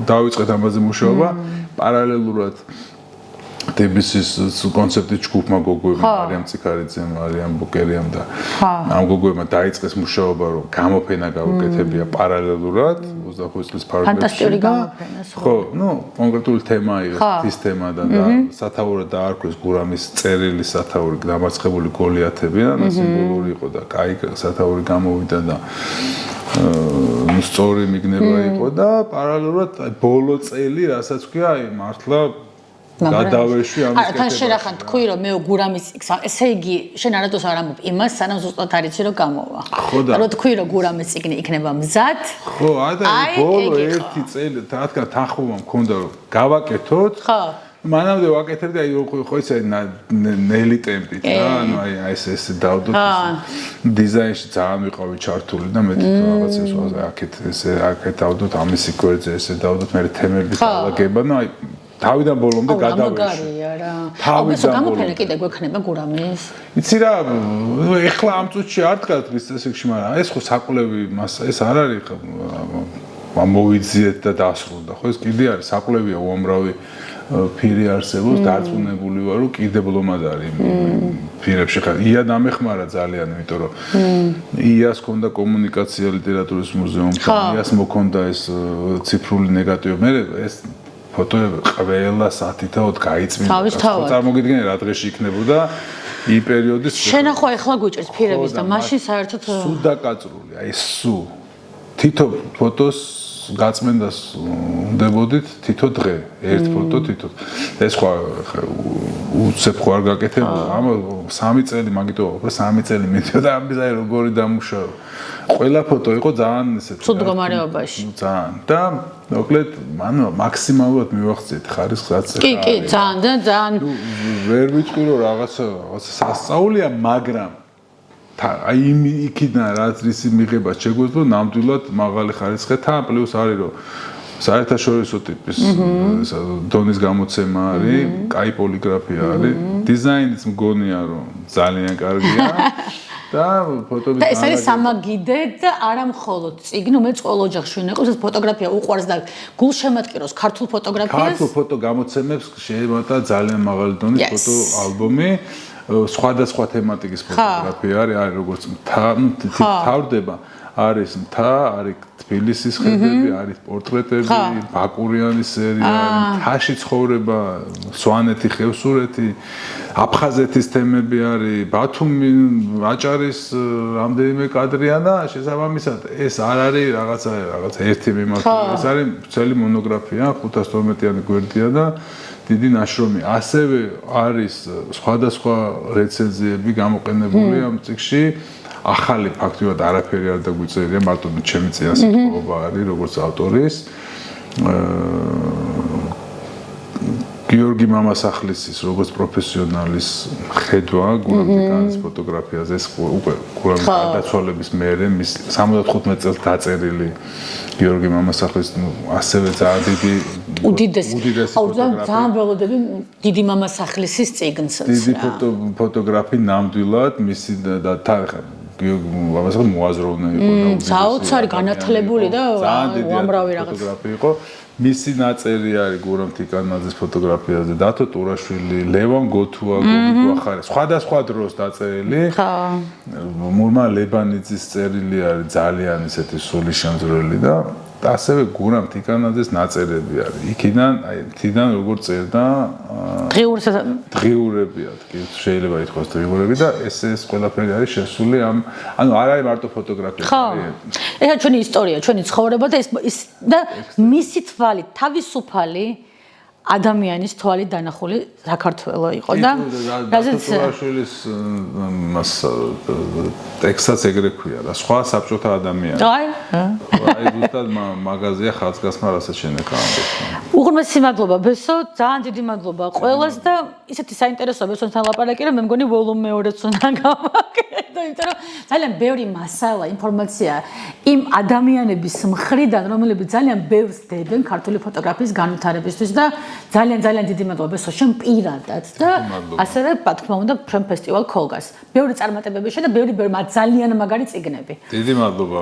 დავიწყეთ ამაზე მუშაობა პარალელურად TBC-ის კონცეპტი ჯგუფმა გოგოებმა არიან ციქარიძემ, არიან ბუკერიამ და ამ გოგოებმა დაიწყეს მუშაობა რომ გამოფენა გავუკეთებია პარალელურად 25 წლის ფარგლებში. ფანტასტიკური გამოფენა. ხო, ნუ კონკრეტული თემა იყო, ის თემა და სათაურად დაარქვეს გურამის წერილი სათაური დამარცხებული გოლიათები და სიმბოლური იყო და კაი სათაური გამოვიდა და ნუ სწორი მიგნება იყო და პარალელურად ბოლო წელი რასაც ქვია აი მართლა გადავეში ამის კეთება. თან შენ ახლა თქვი რომ მე გურამის ესე იგი შენ არადოს არ ამბობ იმას სანამ ზუსტად არ იცი რომ გამოვა. რომ თქვი რომ გურამის წიგნი იქნება მზად. ხო, აი ბოლო ერთი წელი რადგან თანხმობა მქონდა რომ გავაკეთოთ. ხო. მანამდე ვაკეთებდი აი ხო ისე ნელი ტემპით რა ანუ აი ეს დავდოთ დიზაინში ძალიან ვიყავი ჩართული და მე თვითონ რაღაც ეს აქეთ ესე აქეთ დავდოთ ამისი გვერდზე ესე დავდოთ მე თემების ალაგება და აი თავიდან ბოლომდე გადავეში. გამოგარია რა. თავიდან გამოფენა კიდე გვექნება გურამის. იცი რა, ეხლა ამ წუთში არ დგას დღის წესებში, მაგრამ ეს ხო საკვლევი მასა, ეს არ არის ხო მოვიძიეთ და დასრულდა. ხო ეს კიდე არის საკვლევია უამრავი ფირი არსებობს, დარწმუნებული ვარ რომ კიდე ბლომად არის ფირებში ხარ. ია დამეხმარა ძალიან, იმიტომ რომ იას ქონდა კომუნიკაცია ლიტერატურის მუზეუმთან, იას მოქონდა ეს ციფრული ნეგატივი. მე ეს ფოტოები ყველა სათითაოდ გაიწმინდა. წარმოგიდგენე რა დღეში იქნებოდა იმ პერიოდის. შენახო ეხლა გვიჭერს ფირების და მაშინ საერთოდ სულ დაკაწრული, აი სულ. თითო ფოტოს გაწმენდას უნდებოდით თითო დღე, ერთ ფოტო თითო. ეს ხო უცებ ხო არ გაკეთებულა. ამ 3 წელი მაგიტო 3 წელი მიდიოდა ამბიზაი როგორი დამუშავე. ყველა ფოტო იყო ძალიან ესეთი. ცუდ მდგომარეობაში. ძალიან. და მოკლედ მან მაქსიმალურად მივახციეთ ხარისხს რაც კი, ძალიან ვერ ვიტყვი რომ რაღაცა სასწაულია, მაგრამ აი იქიდან რაც ისი მიღება შეგვეძლო ნამდვილად მაღალი ხარისხი თან პლუს არის რომ საერთაშორისო ტიპის დონის გამოცემა არის, კაი პოლიგრაფია არის, დიზაინიც მგონია რომ ძალიან კარგია და ფოტოები და ეს არის სამაგიდე და არა მხოლოდ წიგნი, რომელიც ყოველ ოჯახში უნდაოს ეს ფოტოგრაფია უყვარს და გულშემატკივროს ქართულ ფოტოგრაფიას. ქართულ ფოტო გამოცემებს შეემატა ძალიან მაღალი დონის ფოტო ალბომი. სხვადასხვა თემატიკის ფოტოგრაფია არის როგორც თავდება არის მთა, არის თბილისის ხედები, არის პორტრეტები, ბაკურიანის სერია, მთაში ცხოვრება, სვანეთი, ხევსურეთი, აფხაზეთის თემები არის, ბათუმი, აჭარის რამდენიმე კადრია და შესაბამისად ეს არ არის რაღაცა ერთი მიმართულება, ეს არის ძველი მონოგრაფია, 512-იანი გვერდია და დიდი ნაშრომი. ასევე არის სხვადასხვა რეცენზიები გამოყენებული ამ წიგნში. ახალი ფაქტობრივად არაფერი არ დაგვიწერია, მარტო ჩემი წინასწრობა არის როგორც ავტორის. გიორგი მამასახლისის როგორც პროფესიონალის ხედვა გურამთიკანის ფოტოგრაფიაზე ეს უკვე გურამის გარდაცვალების მერე მის 75 წელს დაწერილი გიორგი მამასახლის ასევე ძალიან დიდი უდიდესი ძალიან ველოდები დიდი მამასახლისის წიგნს. დიდი ფოტოგრაფი ნამდვილად მისი და მამასახლი მოაზროვნე იყო და საოცარი განათლებული და უამრავი რაღაც ფოტოგრაფი იყო. მისი ნაწერი არის გურამ თიკანაძის ფოტოგრაფიაზე, დათო ტურაშვილი, ლევან გოთუა, გოგი გვახარე, სხვადასხვა დროს დაწერილი. მურმა ლებანიძის წერილი არის ძალიან ისეთი სული შემძრელი და ასევე გურამ თიკანაძის ნაწერები არის. იქიდან როგორ წერდა დღიურებია, შეიძლება ითქვას დღიურები და ეს ყველაფერი არის შესული ამ არ არის მარტო ფოტოგრაფია. ეხლა ჩვენი ისტორია, ჩვენი ცხოვრება და ეს და მისი თვალით თავისუფალი ადამიანის თვალით დანახული საქართველო იყო და რაზეც ტურაშვილის მას ტექსტსაც ეგრე ქვია და სხვა საბჭოთა ადამიანი. აი ზუსტად მაღაზია ხალხგასმა რასაც შენეკა ამბობს. უღრმესი მადლობა ბესო, ძალიან დიდი მადლობა ყველას და ისეთი საინტერესოა ბესონთან ლაპარაკი რომ მე მგონი ვოლუმ მეორეც უნდა გავაკეთო, იმიტომ რომ ძალიან ბევრი მასალა, ინფორმაცია იმ ადამიანების მხრიდან, რომლებიც ძალიან ბევრს დებენ ქართული ფოტოგრაფიის განვითარებისთვის და ძალიან დიდი მადლობა ბესო შენ პირადად და ასევე თქმა უნდა ჩვენ ფესტივალ ქოლგას. ბევრი წარმატებები შედა, ბევრი ძალიან მაგარი წიგნები. დიდი მადლობა.